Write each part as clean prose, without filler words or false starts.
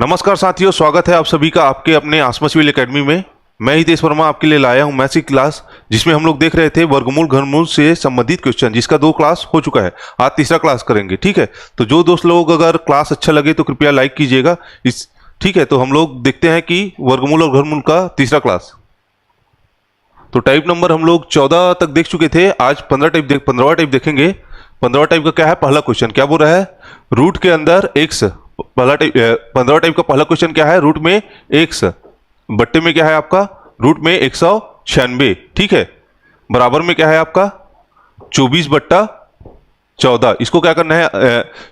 नमस्कार साथियों, स्वागत है आप सभी का आपके अपने आसमा सिविल एकेडमी में। मैं हितेश वर्मा आपके लिए लाया हूं मैथ्स की क्लास, जिसमें हम लोग देख रहे थे वर्गमूल घनमूल से संबंधित क्वेश्चन, जिसका 2 क्लास हो चुका है। आज तीसरा क्लास करेंगे। ठीक है, तो जो दोस्त लोग अगर क्लास अच्छा लगे तो कृपया लाइक कीजिएगा। ठीक है, तो हम लोग देखते हैं कि वर्गमूल और घनमूल का तीसरा क्लास। तो टाइप नंबर हम लोग 14 तक देख चुके थे। आज 15वां टाइप देखेंगे। 15वां टाइप का क्या है? पहला क्वेश्चन क्या बोल रहा है? रूट के अंदर एक्स। पहला टाइप 15वां टाइप का पहला क्वेश्चन क्या है? रूट में एक्स बट्टे में क्या है आपका? रूट में 196। ठीक है, बराबर में क्या है आपका? 24/14। इसको क्या करना है?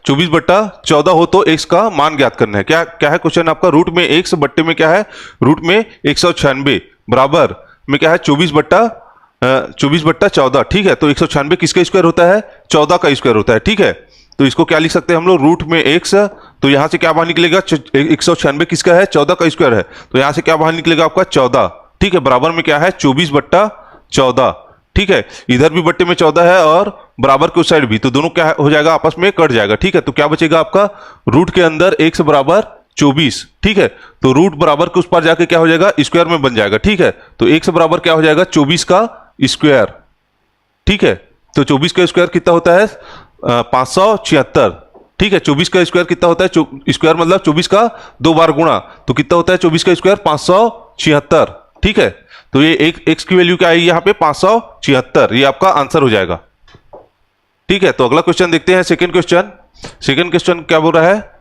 24/14 हो तो एक्स का मान ज्ञात करना है। क्या क्या है क्वेश्चन आपका? रूट में एक्स बट्टे में क्या है? रूट में 196 बराबर में क्या है? 24/14। ठीक है, तो 196 किसका स्क्वायर होता है? 14 का स्क्वायर होता है। ठीक है, तो इसको क्या लिख सकते हैं हम लोग? रूट में एक्स, तो यहां से क्या बाहर निकलेगा? 196 किसका है? 14 का स्क्वायर है, तो यहां से क्या बाहर निकलेगा आपका? 14। ठीक है, बराबर में क्या है? 24/14। ठीक है, इधर भी बट्टे में 14 है और बराबर के उस साइड भी, तो दोनों क्या हो जाएगा? आपस में कट जाएगा। ठीक है, तो क्या बचेगा आपका? रूट के अंदर एक्स बराबर 24। ठीक है, तो रूट बराबर के उस पार जाके क्या हो जाएगा? स्क्वायर में बन जाएगा। ठीक है, तो एक्स बराबर क्या हो जाएगा? 24 का स्क्वायर। ठीक है, तो 24 का स्क्वायर कितना होता है? 576। ठीक है, 24 का स्क्वायर कितना होता है? स्क्वायर मतलब 24 का 2 बार गुणा, तो कितना होता है 24 का स्क्वायर? 576। ठीक है, तो ये एक एक्स की वैल्यू क्या आई यहाँ पे? 576। ये आपका आंसर हो जाएगा। ठीक है, तो अगला क्वेश्चन देखते हैं। सेकंड क्वेश्चन क्या बोल रहा है?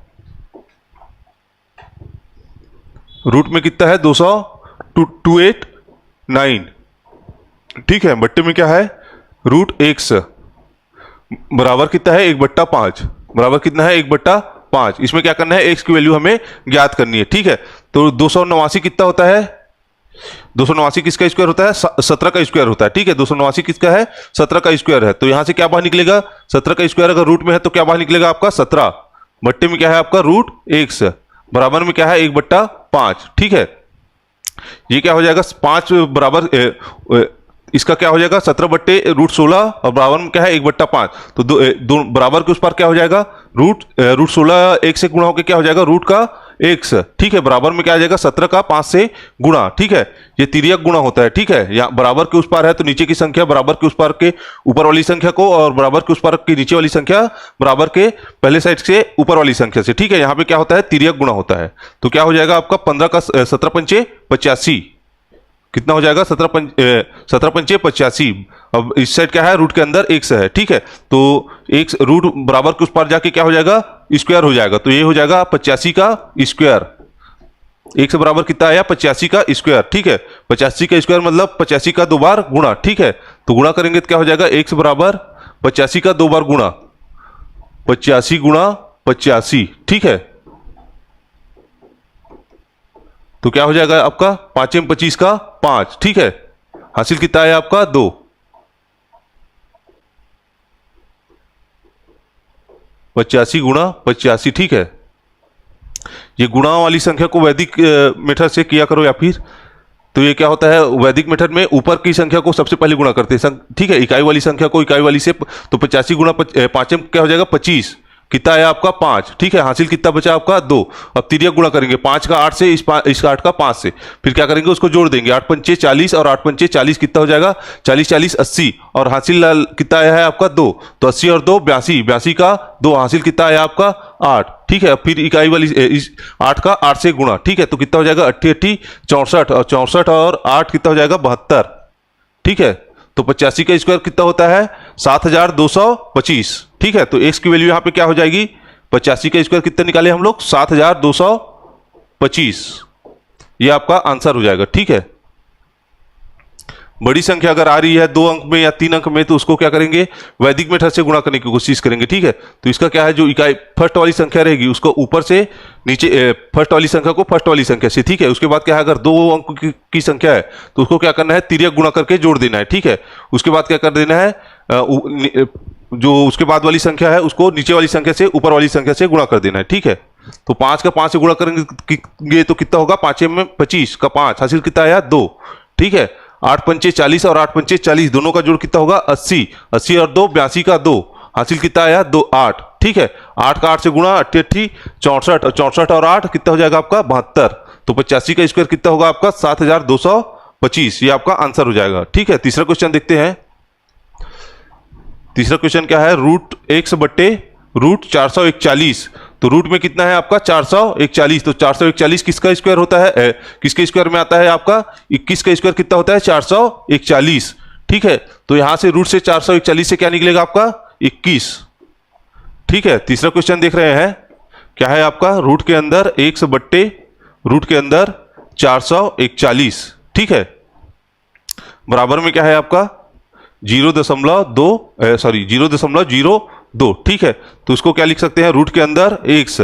रूट में कितना है? 289। ठीक है, बट्टे में क्या है? रूट एक्स बराबर कितना है? 1/5 बराबर कितना है? 1/5। इसमें क्या करना है? एक्स की वैल्यू हमें ज्ञात करनी है। ठीक है, तो 289 कितना होता है? 289 किसका स्क्वायर होता है? 17 का स्क्वायर होता है। ठीक है, 289 किसका है? 17 का स्क्वायर है, तो यहां से क्या बाहर निकलेगा? 17 का स्क्वायर अगर रूट में है तो क्या बाहर निकलेगा आपका? 17। बट्टे में क्या है आपका? रूट एक्स बराबर में क्या है? 1/5। ठीक है, ये क्या हो जाएगा? 5 बराबर इसका क्या हो जाएगा? 17/√16 और बराबर में क्या है? 1/5। तो दो बराबर के उस पर क्या हो जाएगा? रूट 16 एक से गुणा होकर क्या हो जाएगा? रूट का एक्स। ठीक है, बराबर में क्या आ जाएगा? 17 का 5 से गुणा। ठीक है, ये तिर्यक गुणा होता है। ठीक है, यहाँ बराबर के उस पार है तो नीचे की संख्या बराबर के उस पार के ऊपर वाली संख्या को, और बराबर के उस पार की नीचे वाली संख्या बराबर के पहले साइड से ऊपर वाली संख्या से। ठीक है, यहाँ पे क्या होता है? तिर्यक गुणा होता है। तो क्या हो जाएगा आपका? 15 का 17 पंचे 85। कितना हो जाएगा? 17 पंचे 85। अब इस साइड क्या है? रूट के अंदर एक्स है। ठीक है, तो एक्स रूट बराबर के उस पार जाके क्या हो जाएगा? स्क्वायर हो जाएगा, तो ये हो जाएगा 85 का स्क्वायर। एक्स बराबर कितना आया? 85 का स्क्वायर। ठीक है, 85 का स्क्वायर मतलब 85 का 2 बार गुणा। ठीक है, तो गुणा करेंगे तो क्या हो जाएगा? एक्स बराबर 85 का 2 बार गुणा, 85 गुणा 85। ठीक है, तो क्या हो जाएगा आपका? 5 में 25 का 5। ठीक है, हासिल कितना है आपका? 2। 85 गुणा 85। ठीक है, ये गुणा वाली संख्या को वैदिक मेथड से किया करो, या फिर तो ये क्या होता है? वैदिक मेथड में ऊपर की संख्या को सबसे पहले गुणा करते हैं। ठीक है, इकाई वाली संख्या को इकाई वाली से, तो 85 गुणा 5 में क्या हो जाएगा? 25। कितना आया आपका? 5। ठीक है, हासिल कितना बचा आपका? 2। अब तिर्यक गुणा करेंगे 5 का 8 से, इस 8 का 5 से, फिर क्या करेंगे? उसको जोड़ देंगे। 8 पंचे 40 और 8 पंचे 40 कितना हो जाएगा? 40 40 80, और हासिल कितना आया है आपका? 2। तो 80 और 2 82, 82 का 2, हासिल कितना आया आपका? 8। ठीक है, फिर इकाई वाली इस 8 का 8 से गुणा। ठीक है, तो कितना हो जाएगा? 80 80 64, और 64 और 8 कितना हो जाएगा? 72। ठीक है, तो 85 का स्क्वायर कितना होता है? 7225। ठीक है, तो एक्स की वैल्यू यहां पे क्या हो जाएगी? 85 का स्क्वायर कितना निकाले हम लोग? 7225। ये आपका आंसर हो जाएगा। ठीक है, बड़ी संख्या अगर आ रही है 2 अंक में या 3 अंक में, तो उसको क्या करेंगे? वैदिक मेथड से गुणा करने की कोशिश करेंगे। ठीक है, तो इसका क्या है? जो इकाई फर्स्ट वाली संख्या रहेगी उसको ऊपर से नीचे, फर्स्ट वाली संख्या को फर्स्ट वाली संख्या से। ठीक है, उसके बाद क्या है? अगर 2 अंक की संख्या है तो उसको क्या करना है? तिर्यक गुणा करके जोड़ देना है। ठीक है, उसके बाद क्या कर देना है? जो उसके बाद वाली संख्या है उसको नीचे वाली संख्या से ऊपर वाली संख्या से गुणा कर देना है। ठीक है, तो 5 का 5 से गुणा करेंगे तो कितना होगा? 5 में 25 का 5, हासिल कितना आया? 2। ठीक है, 8 पंचे 40 और 8 पंचे 40, दोनों का जोड़ कितना होगा? 80। 80 और 2 82 का 2, हासिल कितना आया? 2 8। ठीक है, 8 का 8 से गुणा, 88 64, और 64 और 8 कितना हो जाएगा आपका 72। तो 85 का स्क्वायर कितना होगा आपका 7225। ये आपका आंसर हो जाएगा। ठीक है, तीसरा क्वेश्चन देखते हैं। तीसरा क्वेश्चन क्या है, रूट x बट्टे रूट 441। तो रूट में कितना है आपका 441, तो 441 किसका स्क्वायर होता है, किसके स्क्वायर में आता है आपका 21 का स्क्वायर कितना होता है 441। ठीक है, तो यहां से रूट से 441 से क्या निकलेगा आपका 21। ठीक है, तीसरा क्वेश्चन देख रहे हैं, क्या है आपका रूट के अंदर x बट्टे रूट के अंदर 441। ठीक है, बराबर में क्या है आपका 0.02। ठीक है, तो उसको क्या लिख सकते हैं, रूट के अंदर x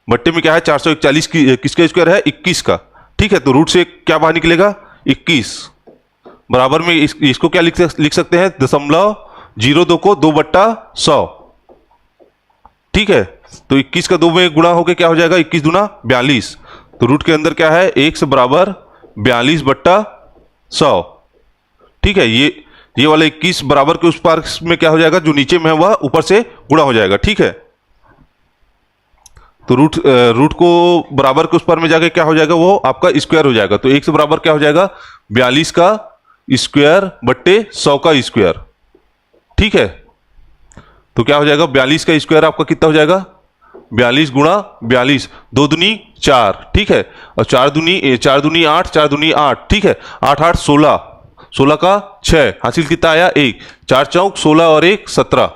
बट्टे में क्या है 441 की किसका स्क्वायर है 21 का। ठीक है, तो रूट से क्या बाहर निकलेगा 21, बराबर में इसको क्या लिख सकते हैं 0.02 को 2/100। ठीक है, तो 21 का 2 में गुणा होकर क्या हो जाएगा 21 दूना 42। तो रूट के अंदर क्या है x बराबर 42/100। ठीक है, ये वाला 21 बराबर के उस पार में क्या हो जाएगा, जो नीचे में है वह ऊपर से गुणा हो जाएगा। ठीक है, तो रूट को बराबर के उस पार में जाके क्या हो जाएगा, वो आपका स्क्वायर हो जाएगा। तो x बराबर क्या हो जाएगा 42 का स्क्वायर बट्टे 100 का स्क्वायर। ठीक है, तो क्या हो जाएगा 42 का स्क्वायर आपका कितना हो जाएगा 42 गुणा 42, 2 दूनी 4। ठीक है, और 4 दूनी 8, 4 दूनी 8। ठीक है, 8 8 16, 16 का 6, हासिल कितना आया 1, 4 चौक 16 और 1 17,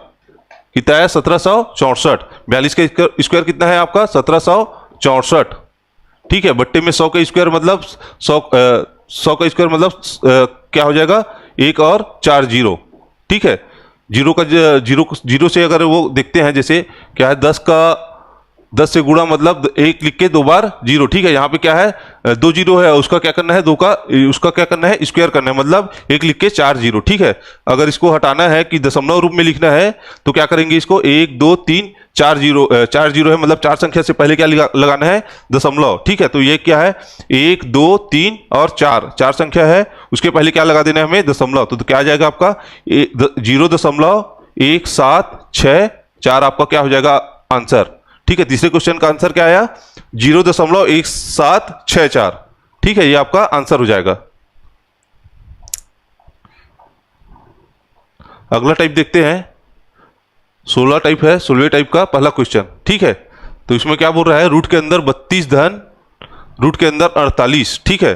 कितना आया 1764। 42 का स्क्वायर कितना है आपका 1764। ठीक है, बट्टे में 100 का स्क्वायर मतलब 100 का स्क्वायर मतलब क्या हो जाएगा 1 और 4 जीरो। ठीक है, जीरो से अगर वो देखते हैं, जैसे क्या है 10 से गुणा मतलब 1 लिख के 2 बार 0। ठीक है, यहाँ पे क्या है 2 जीरो है, उसका क्या करना है उसका क्या करना है स्क्वायर करना है, मतलब 1 लिख के 4 जीरो। ठीक है, अगर इसको हटाना है कि दशमलव रूप में लिखना है तो क्या करेंगे, इसको 1 2 3 4 जीरो, 4 जीरो है मतलब 4 संख्या से पहले क्या लगाना है दशमलव। ठीक है, तो ये क्या है 1 2 3 और 4 संख्या है, उसके पहले क्या लगा देना है हमें दशमलव। तो क्या आ जाएगा आपका 0.176 आपका क्या हो जाएगा आंसर। ठीक है, तीसरे क्वेश्चन का आंसर क्या आया 0.1764। ठीक है, ये आपका आंसर हो जाएगा। अगला टाइप देखते हैं, 16 टाइप है, 16वें टाइप का पहला क्वेश्चन। ठीक है, तो इसमें क्या बोल रहा है, रूट के अंदर 32 धन रूट के अंदर 48। ठीक है,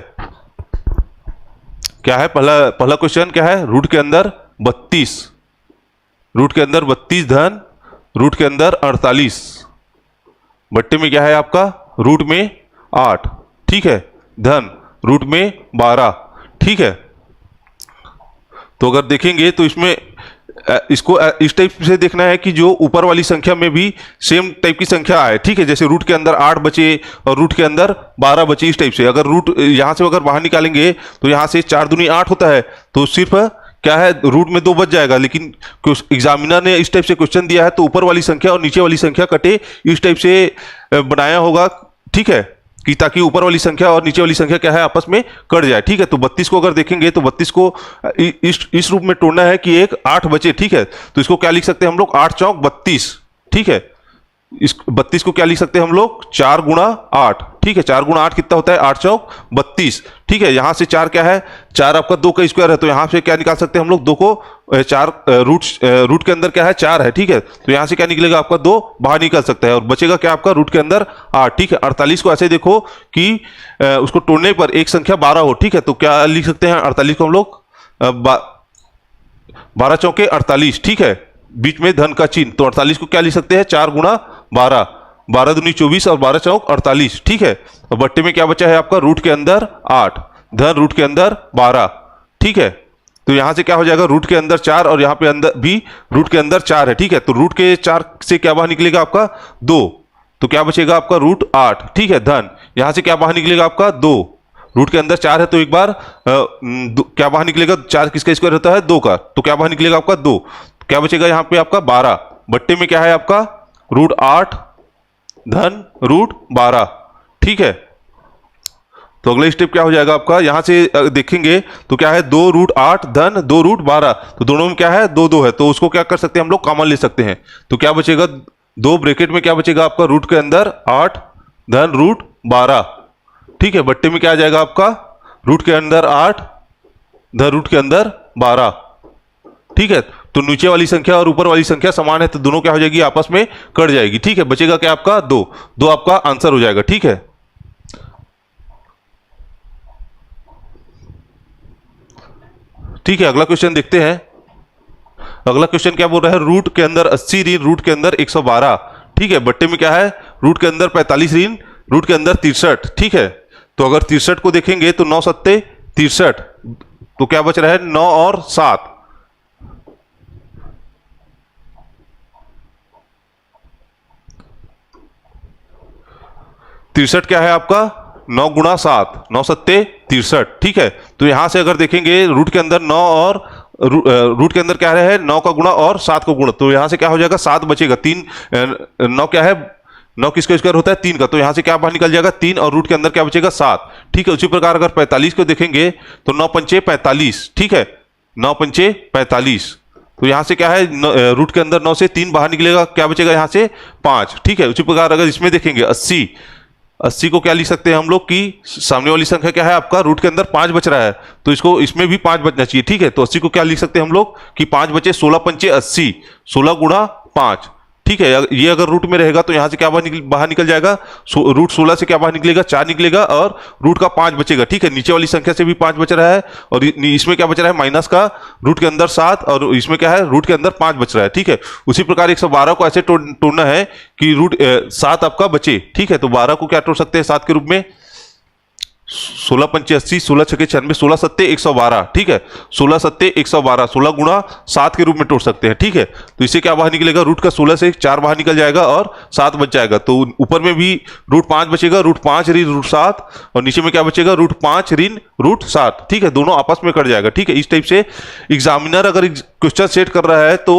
क्या है पहला क्वेश्चन क्या है, रूट के अंदर 32 धन रूट के अंदर 48, बट्टे में क्या है आपका रूट में 8। ठीक है, धन रूट में 12। ठीक है, तो अगर देखेंगे तो इसमें इसको इस टाइप से देखना है कि जो ऊपर वाली संख्या में भी सेम टाइप की संख्या आए। ठीक है, जैसे रूट के अंदर 8 बचे और रूट के अंदर 12 बचे, इस टाइप से। अगर रूट यहां से अगर बाहर निकालेंगे तो यहां से 4 दूनी 8 होता है, तो सिर्फ क्या है रूट में 2 बच जाएगा। लेकिन एग्जामिनर ने इस टाइप से क्वेश्चन दिया है तो ऊपर वाली संख्या और नीचे वाली संख्या कटे, इस टाइप से बनाया होगा। ठीक है, कि ताकि ऊपर वाली संख्या और नीचे वाली संख्या क्या है आपस में कट जाए। ठीक है, तो 32 को अगर देखेंगे तो 32 को इस रूप में तोड़ना है कि एक 8 बचे। ठीक है, तो इसको क्या लिख सकते हैं हम लोग 8 चौक 32। ठीक है, इस 32 को क्या लिख सकते हैं हम लोग 4 गुणा 8। ठीक है, 4 गुणा 8 कितना होता है 8 चौक 32। ठीक है, यहां से 4 क्या है 4 आपका 2 का स्क्वायर है, तो यहां से क्या निकाल सकते हैं हम लोग 2 को 4 रूट के अंदर क्या है 4 है। ठीक है, तो यहां से क्या निकलेगा आपका 2 बाहर निकल सकता है और बचेगा क्या आपका रूट के अंदर 8। ठीक है, 48 को ऐसे देखो कि उसको तोड़ने पर एक संख्या 12 हो। ठीक है, तो क्या लिख सकते हैं 48 को हम लोग 12 चौके 48। ठीक है, बीच में धन का चिन्ह, तो 48 को क्या लिख सकते हैं 4 गुणा 12, 12 दूनी 24 और 12 चौक 48। ठीक है, और बट्टे में क्या बचा है आपका रूट के अंदर 8, धन रूट के अंदर 12। ठीक है, तो यहां से क्या हो जाएगा रूट के अंदर 4 और यहां पे अंदर भी रूट के अंदर 4 है। ठीक है, तो रूट के 4 से क्या बाहर निकलेगा आपका 2, तो क्या बचेगा आपका रूट 8। ठीक है, धन यहां से क्या बाहर निकलेगा आपका 2, रूट के अंदर 4 है तो एक बार क्या बाहर निकलेगा 4 किसका स्क्वायर होता है 2 का, तो क्या बाहर निकलेगा आपका 2, क्या बचेगा यहां पे आपका 12, बट्टे में क्या है आपका रूट 8 धन रूट 12। ठीक है, तो अगला स्टेप क्या हो जाएगा आपका, यहां से देखेंगे तो क्या है 2 रूट 8 धन 2 रूट 12, तो दोनों में क्या है 2 2 है, तो उसको क्या कर सकते हैं हम लोग कॉमन ले सकते हैं। तो क्या बचेगा दो ब्रैकेट में क्या बचेगा आपका, रूट के अंदर 8 धन रूट 12। ठीक है, बट्टे में क्या आ जाएगा आपका, रूट के अंदर 8 धन रूट के अंदर 12। ठीक है, तो नीचे वाली संख्या और ऊपर वाली संख्या समान है तो दोनों क्या हो जाएगी, आपस में कट जाएगी। ठीक है, बचेगा क्या आपका 2, 2 आपका आंसर हो जाएगा। ठीक है, ठीक है, अगला क्वेश्चन देखते हैं। अगला क्वेश्चन क्या बोल रहा है, रूट के अंदर 80 ऋण रूट के अंदर 112। ठीक है, बट्टे में क्या है, रूट के अंदर 45 ऋण रूट के अंदर 63। ठीक है, तो अगर 63 को देखेंगे तो 9 सत्ते 63, तो क्या बच रहा है 9 और 7। तिरसठ क्या है आपका, 9 गुणा 7, 9 सत्ते 63। ठीक है, तो यहां से अगर देखेंगे रूट के अंदर 9 और रूट के अंदर क्या है 9 का गुणा और 7 का गुणा, तो यहां से क्या हो जाएगा 7 बचेगा। 3 9 क्या है, 9 किसका स्क्वायर होता है 3 का, तो यहां से क्या बाहर निकल जाएगा 3 और रूट के अंदर क्या बचेगा 7। ठीक है, उसी प्रकार अगर 45 को देखेंगे तो 9 पंचे 45। ठीक है, 9 पंचे 45, तो यहां से क्या है रूट के अंदर 9 से 3 बाहर निकलेगा, क्या बचेगा यहां से 5। ठीक है, उसी प्रकार अगर इसमें देखेंगे 80, 80 को क्या लिख सकते हैं हम लोग कि सामने वाली संख्या क्या है आपका, रूट के अंदर 5 बच रहा है तो इसको इसमें भी 5 बचना चाहिए। ठीक है, तो 80 को क्या लिख सकते हैं हम लोग कि 5 बचे, 16 पंचे 80, 16 गुणा 5। ठीक है, ये अगर रूट में रहेगा तो यहां से क्या बाहर निकल जाएगा, रूट 16 से क्या बाहर निकलेगा 4 निकलेगा और रूट का 5 बचेगा। ठीक है, नीचे वाली संख्या से भी 5 बच रहा है और इसमें क्या बच रहा है माइनस का, रूट के अंदर 7 और इसमें क्या है रूट के अंदर 5 बच रहा है। ठीक है, उसी प्रकार 112 को ऐसे तोड़ना है कि रूट 7 आपका बचे। ठीक है, तो 12 को क्या तोड़ सकते हैं 7 के रूप में, 16 पंचे 80, 16 छके 96, 16 सत्ते 112। ठीक है, 16 सत्ते 112, 16 गुणा 7 के रूप में तोड़ सकते हैं। ठीक है, तो इससे क्या बाहर निकलेगा, रूट का 16 से 4 बाहर निकल जाएगा और 7 बच जाएगा, तो ऊपर में भी रूट 5 बचेगा, रूट 5 ऋण रूट 7, और नीचे में क्या बचेगा रूट 5 ऋण रूट 7। ठीक है, दोनों आपस में कट जाएगा। ठीक है, इस टाइप से एग्जामिनर अगर क्वेश्चन सेट कर रहा है तो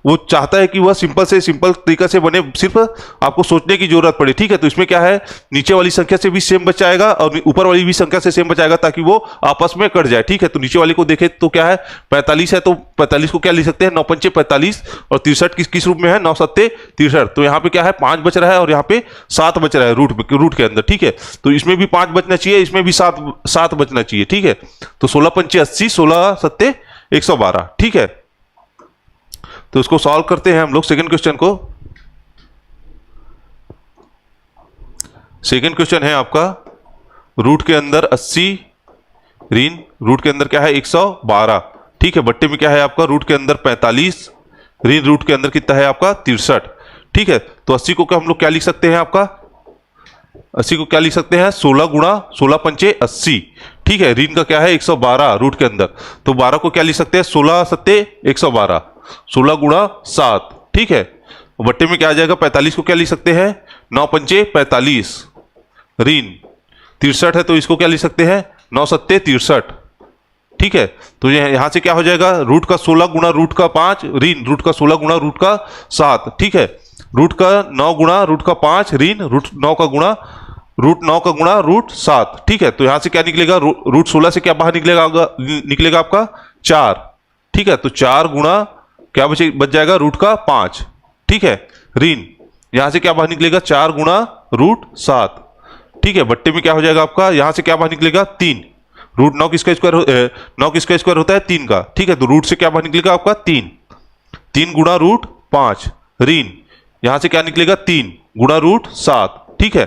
वो चाहता है कि वह सिंपल से सिंपल तरीका से बने, सिर्फ आपको सोचने की जरूरत पड़े। ठीक है, तो इसमें क्या है नीचे वाली संख्या से भी सेम बच जाएगा और ऊपर वाली भी संख्या से सेम बचाएगा ताकि वो आपस में कट जाए। ठीक है, तो नीचे वाले को देखें तो क्या है 45 है, तो 45 को क्या लिख सकते हैं 9 पंचे 45, और 63 किस रूप में है 9 सत्ते 63, तो यहाँ पे क्या है 5 बच रहा है और यहाँ पे 7 बच रहा है रूट के अंदर। ठीक है, तो इसमें भी 5 बचना चाहिए, इसमें भी 7 बचना चाहिए। ठीक है, तो 16 पंचे 80, 16 सत्ते 112। ठीक है, तो इसको सॉल्व करते हैं हम लोग सेकंड क्वेश्चन को। सेकंड क्वेश्चन है आपका रूट के अंदर 80 ऋण रूट के अंदर क्या है 112। ठीक है, बट्टे में क्या है आपका रूट के अंदर 45 ऋण रूट के अंदर कितना है आपका 63। ठीक है, तो 80 को क्या हम लोग क्या लिख सकते हैं आपका, 80 को क्या लिख सकते हैं 16 गुणा 16 पंचे 80। ठीक है, ऋण का क्या है 112 रूट के अंदर, तो 12 को क्या लिख सकते हैं 16 सत्ते 112, 16 गुणा 7। ठीक है, बट्टे में क्या आ जाएगा 45 को क्या लिख सकते हैं 9 पंचे 45 ऋण 63 है, तो इसको क्या लिख सकते हैं 9 सत्ते 63। ठीक है, तो यहां से क्या हो जाएगा रूट का 16 गुणा रूट का 5 ऋण रूट का 16 गुणा रूट का 7। ठीक है, रूट का 9 गुणा रूट का 5 ऋण रूट 9 का गुणा रूट 7। ठीक है, तो यहां से क्या निकलेगा रूट 16 से क्या बाहर निकलेगा आपका 4। ठीक है, तो 4 गुणा क्या बच जाएगा रूट का 5। ठीक है, ऋण यहां से क्या बाहर निकलेगा 4 गुणा रूट 7। ठीक है, बट्टे में क्या हो जाएगा आपका यहां से क्या बाहर निकलेगा 3, रूट 9 किसका स्क्वायर होता है 3 का। ठीक है, तो रूट से क्या बाहर निकलेगा आपका 3 गुणा रूट 5 ऋण यहां से क्या निकलेगा 3 गुणा रूट 7। ठीक है,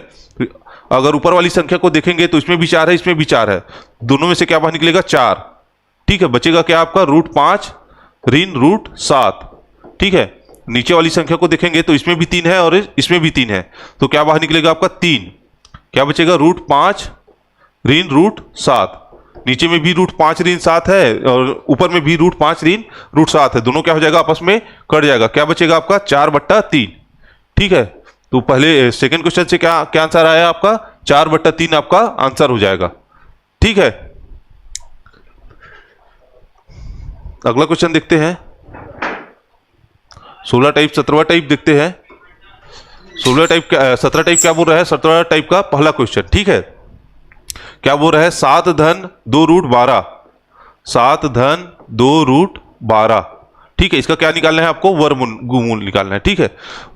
अगर ऊपर वाली संख्या को देखेंगे तो इसमें भी 4 है, इसमें भी 4 है, दोनों में से क्या बाहर निकलेगा 4। ठीक है, बचेगा क्या आपका रूट 5 ऋण रूट 7। ठीक है, नीचे वाली संख्या को देखेंगे तो इसमें भी 3 है और इसमें भी 3 है, तो क्या बाहर निकलेगा आपका 3, क्या बचेगा रूट 5 ऋण रूट 7। नीचे में भी रूट 5 ऋण 7 है और ऊपर में भी रूट 5 ऋण रूट 7 है, दोनों क्या हो जाएगा आपस में कट जाएगा, क्या बचेगा आपका 4/3। ठीक है, तो पहले सेकंड क्वेश्चन से क्या आंसर आया आपका 4/3 आपका आंसर हो जाएगा। ठीक है, अगला क्वेश्चन देखते हैं 16 टाइप 17 टाइप देखते हैं। 17 टाइप क्या बोल रहा है, 17 टाइप का पहला क्वेश्चन। ठीक है, क्या बोल रहा है 7 धन 2 रूट 12, 7 धन 2 रूट 12। ठीक है। इसका क्या निकालना है आपको, वर्गमूल निकालना है। ठीक है,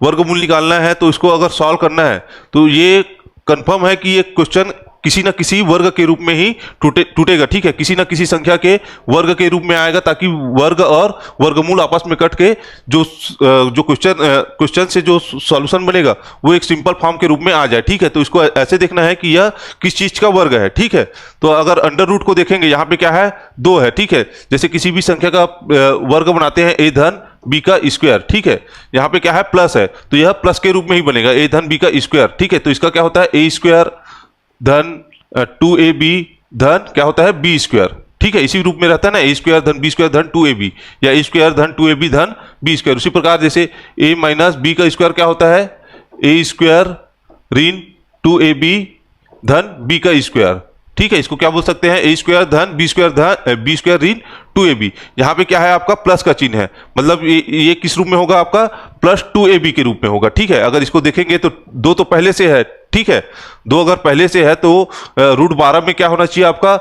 वर्गमूल निकालना है तो इसको अगर सॉल्व करना है तो ये कंफर्म है कि ये क्वेश्चन किसी ना किसी वर्ग के रूप में ही टूटेगा। ठीक है, किसी ना किसी संख्या के वर्ग के रूप में आएगा, ताकि वर्ग और वर्गमूल आपस में कट के जो क्वेश्चन से जो सॉल्यूशन बनेगा वो एक सिंपल फॉर्म के रूप में आ जाए। ठीक है, तो इसको ऐसे देखना है कि यह किस चीज का वर्ग है। ठीक है, तो अगर अंडर रूट को देखेंगे, यहाँ पे क्या है, 2 है। ठीक है, जैसे किसी भी संख्या का वर्ग बनाते हैं a धन b का स्क्वायर। ठीक है, यहाँ पे क्या है, प्लस है, तो यह प्लस के रूप में ही बनेगा, a धन b का स्क्वायर। ठीक है, तो इसका क्या होता है, a स्क्वायर धन 2ab धन क्या होता है, b स्क्वायर। ठीक है, इसी रूप में रहता है ना, a स्क्वायर धन b स्क्वायर धन 2ab, या a स्क्वायर धन 2ab धन b स्क्वायर। उसी प्रकार जैसे a माइनस b का स्क्वायर क्या होता है, a स्क्वायर ऋण 2ab धन b का स्क्वायर। ठीक है, इसको क्या बोल सकते हैं, a स्क्वायर धन b स्क्वायर ऋण 2ab। यहाँ पे क्या है आपका, प्लस का चिन्ह है, मतलब ये किस रूप में होगा आपका, प्लस 2ab के रूप में होगा। ठीक है, अगर इसको देखेंगे तो 2 तो पहले से है। ठीक है, 2 अगर पहले से है तो रूट 12 में क्या होना चाहिए आपका,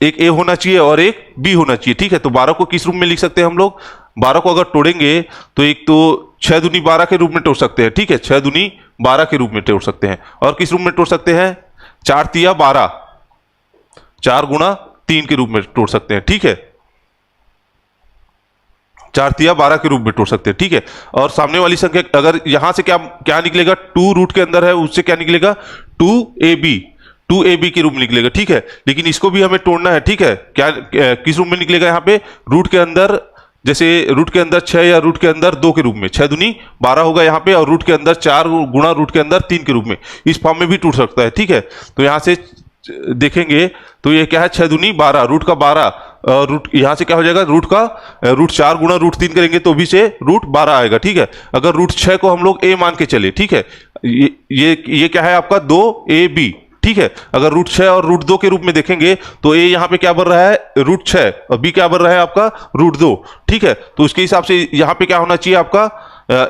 एक a होना चाहिए और एक b होना चाहिए। ठीक है, तो 12 को किस रूप में लिख सकते हैं हम लोग, 12 को अगर तोड़ेंगे तो एक तो 6 दूनी 12 के रूप में तोड़ सकते हैं। ठीक है, 6 दूनी 12 के रूप में तोड़ सकते हैं, और किस रूप में तोड़ सकते हैं, 4 तिया 12, 4 गुणा 3 के रूप में तोड़ सकते हैं। ठीक है, 4 तिया 12 के रूप में तोड़ सकते हैं। ठीक है, और सामने वाली संख्या अगर यहां से क्या क्या निकलेगा, 2 रूट के अंदर है, उससे क्या निकलेगा, 2ab के रूप में निकलेगा। ठीक है, लेकिन इसको भी हमें तोड़ना है। ठीक है, क्या किस रूप में निकलेगा, यहाँ पे रूट के अंदर, जैसे रूट के अंदर 6 या रूट के अंदर 2 के रूप में, 6 दूनी 12 होगा यहाँ पे, और रूट के अंदर 4 गुणा रूट के अंदर 3 के रूप में, इस फॉर्म में भी टूट सकता है। ठीक है, तो यहाँ से देखेंगे तो ये क्या है, 6 दूनी 12, रूट का 12, और रूट यहाँ से क्या हो जाएगा, रूट 4 गुणा रूट 3 करेंगे तो भी से रूट 12 आएगा। ठीक है, अगर रूट 6 को हम लोग a मान के चले, ठीक है, ये क्या है आपका, 2ab। ठीक है, अगर रूट 6 और रूट 2 के रूप में देखेंगे तो a यहाँ पे क्या बन रहा है, रूट 6, और b क्या बन रहा है आपका, रूट 2। ठीक है, तो उसके हिसाब से यहाँ पे क्या होना चाहिए आपका,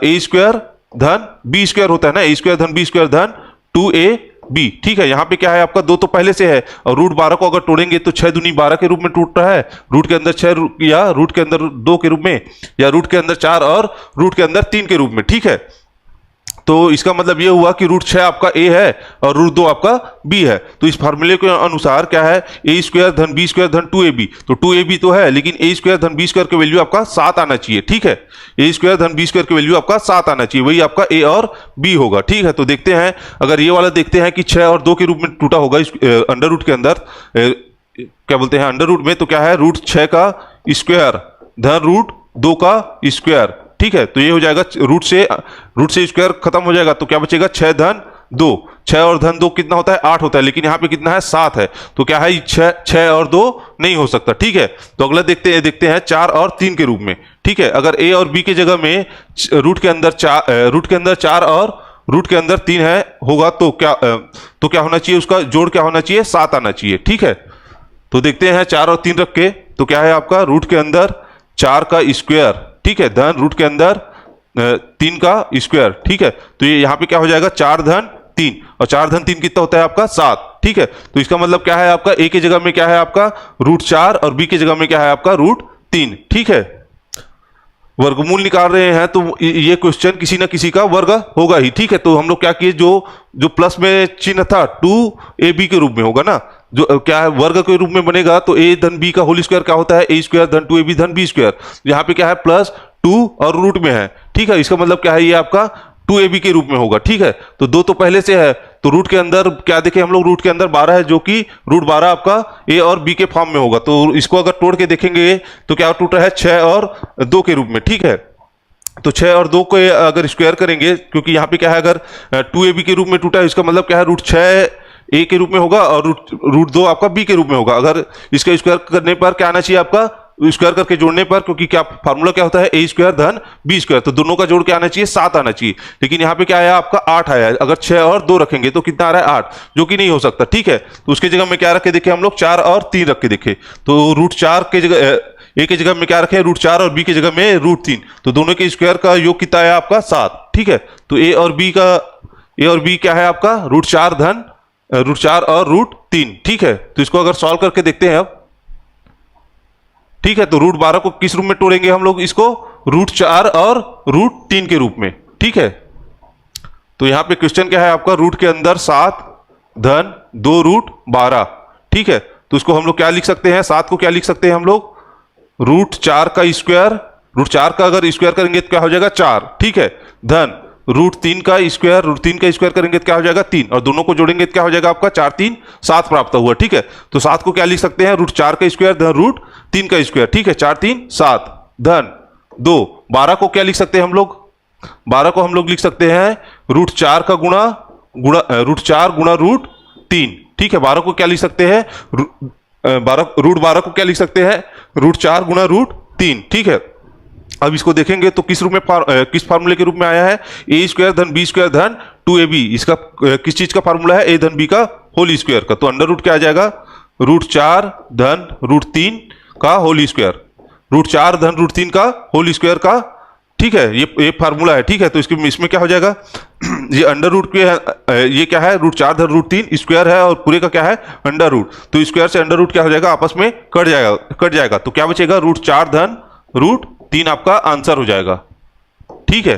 a स्क्वायर धन b स्क्वायर होता है ना, a स्क्वायर धन b स्क्वायर धन 2ab। ठीक है, यहाँ पे क्या है आपका, 2 तो पहले से है, और रूट 12 को अगर तोड़ेंगे तो 6 दूनी 12 के रूप में टूट रहा है, रूट के अंदर 6 या रूट के अंदर 2 के रूप में, या रूट के अंदर 4 और रूट के अंदर 3 के रूप में। ठीक है, तो इसका मतलब ये हुआ कि रूट 6 आपका a है और रूट 2 आपका b है। तो इस फार्मूले के अनुसार क्या है, a स्क्वायर धन b स्क्वायर धन 2ab, तो 2ab तो है, लेकिन a स्क्वायर धन b स्क्वायर की वैल्यू आपका 7 आना चाहिए। ठीक है, a स्क्वायर धन b स्क्वायर की वैल्यू आपका 7 आना चाहिए, वही आपका a और b होगा। ठीक है, तो देखते हैं, अगर ये वाला देखते हैं कि 6 और 2 के रूप में टूटा होगा अंडर रूट के अंदर, क्या बोलते हैं, अंडर रूट में, तो क्या है, रूट 6 का स्क्वायर धन रूट 2 का स्क्वायर। ठीक है, तो ये हो जाएगा, रूट से स्क्वायर खत्म हो जाएगा, तो क्या बचेगा, 6 धन 2, 6 और धन 2 कितना होता है, 8 होता है, लेकिन यहाँ पे कितना है, 7 है, तो क्या है, 6 और 2 नहीं हो सकता। ठीक है, तो अगला देखते हैं 4 और 3 के रूप में। ठीक है, अगर a और b के जगह में रूट के अंदर 4 और रूट के अंदर 3 है होगा, तो क्या होना चाहिए, उसका जोड़ क्या होना चाहिए, 7 आना चाहिए। ठीक है, तो देखते हैं 4 और 3 रख के, तो क्या है आपका, रूट के अंदर 4 का स्क्वायर, ठीक है, धन रूट के अंदर 3 का स्क्वायर। ठीक है, तो ये यहाँ पे क्या हो जाएगा, 4 धन 3, और 4 धन 3 कितना होता है आपका, 7। ठीक है, तो इसका मतलब क्या है आपका, a के जगह में क्या है आपका, रूट 4, और b के जगह में क्या है आपका, रूट 3। ठीक है, वर्गमूल निकाल रहे हैं तो ये क्वेश्चन किसी ना किसी का वर्ग होगा ही। ठीक है, तो हम लोग क्या किए, जो प्लस में चिन्ह था 2ab के रूप में होगा ना, जो क्या है, वर्ग के रूप में बनेगा, तो a धन b का होल स्क्वायर क्या होता है, a स्क्वायर धन 2ab धन b स्क्वायर। यहाँ पे क्या है, प्लस 2 और रूट में है। ठीक है, इसका मतलब क्या है, ये आपका 2ab के रूप में होगा। ठीक है, तो 2 तो पहले से है, तो रूट के अंदर क्या देखें हम लोग, रूट के अंदर 12 है, जो कि रूट 12 आपका a और b के फॉर्म में होगा। तो इसको अगर तोड़ के देखेंगे तो क्या टूट रहा है, 6 और 2 के रूप में। ठीक है, तो 6 और 2 को अगर स्क्वायर करेंगे, क्योंकि यहाँ पे क्या है, अगर 2ab के रूप में टूटा है, इसका मतलब क्या है, रूट 6 a के रूप में होगा और रूट 2 आपका b के रूप में होगा। अगर इसका स्क्वायर करने पर क्या आना चाहिए आपका, स्क्वायर करके जोड़ने पर, क्योंकि क्या फार्मूला क्या होता है, a स्क्वायर धन b स्क्वायर, तो दोनों का जोड़ क्या आना चाहिए, 7 आना चाहिए। लेकिन यहाँ पे क्या आया आपका, 8 आया है। अगर 6 और 2 रखेंगे तो कितना आ रहा है, 8, जो कि नहीं हो सकता। ठीक है, तो उसके जगह में क्या रखे देखे हम लोग, 4 और 3 रख के देखे, तो रूट 4 के जगह, a के जगह में क्या रखे, रूट 4, और b के जगह में रूट 3, तो दोनों के स्क्वायर का योग कितना आया आपका, 7। ठीक है, तो a और b क्या है आपका, रूट 4 और रूट 3। ठीक है, तो इसको अगर सॉल्व करके देखते हैं अब, ठीक है, तो रूट 12 को किस रूप में तोड़ेंगे हम लोग इसको? रूट 4 और रूट 3 के रूप में। ठीक है, तो यहां पे क्वेश्चन क्या है आपका? रूट के अंदर 7 धन 2 रूट 12। ठीक है, तो उसको हम लोग क्या लिख सकते हैं? 7 को क्या लिख सकते हैं हम लोग? रूट 4 का स्क्वायर, रूट 4 का अगर स्क्वायर करेंगे तो क्या हो जाएगा? 4। ठीक है, धन रूट 3 का स्क्वायर, रूट 3 का स्क्वायर करेंगे तो क्या हो जाएगा? 3, और दोनों को जोड़ेंगे तो क्या हो जाएगा आपका? 4 3 7 प्राप्त हुआ। ठीक है, तो 7 को क्या लिख सकते हैं? रूट 4 का स्क्वायर धन रूट 3 का स्क्वायर। ठीक है, 4 3 7 धन 2। 12 को क्या लिख सकते हैं हम लोग? 12 को हम लोग लिख सकते हैं रूट 4 का गुणा रूट 4 गुणा रूट 3। ठीक है, 12 को क्या लिख सकते हैं? रूट 12 को क्या लिख सकते हैं? रूट 4 गुणा रूट 3। ठीक है, अब इसको देखेंगे तो किस रूप में किस फार्मूले के रूप में आया है? ए स्क्वायर धन बी स्क्वायर धन 2ab। इसका किस चीज का फार्मूला है? ए धन बी का होल स्क्वायर का। तो अंडर रूट क्या आ जाएगा? रूट 4 धन रूट 3 का होल स्क्वायर, रूट 4 धन रूट 3 का होल स्क्वायर का। ठीक है, ये फार्मूला है। ठीक है, तो इसमें क्या हो जाएगा? ये अंडर रूट के ये क्या है? रूट 4 धन रूट 3 स्क्वायर है और पूरे का क्या है? Under root. तो स्क्वायर से अंडर रूट क्या हो जाएगा? आपस में कट जाएगा। तो क्या बचेगा? रूट 4 धन रूट 3 आपका आंसर हो जाएगा। ठीक है,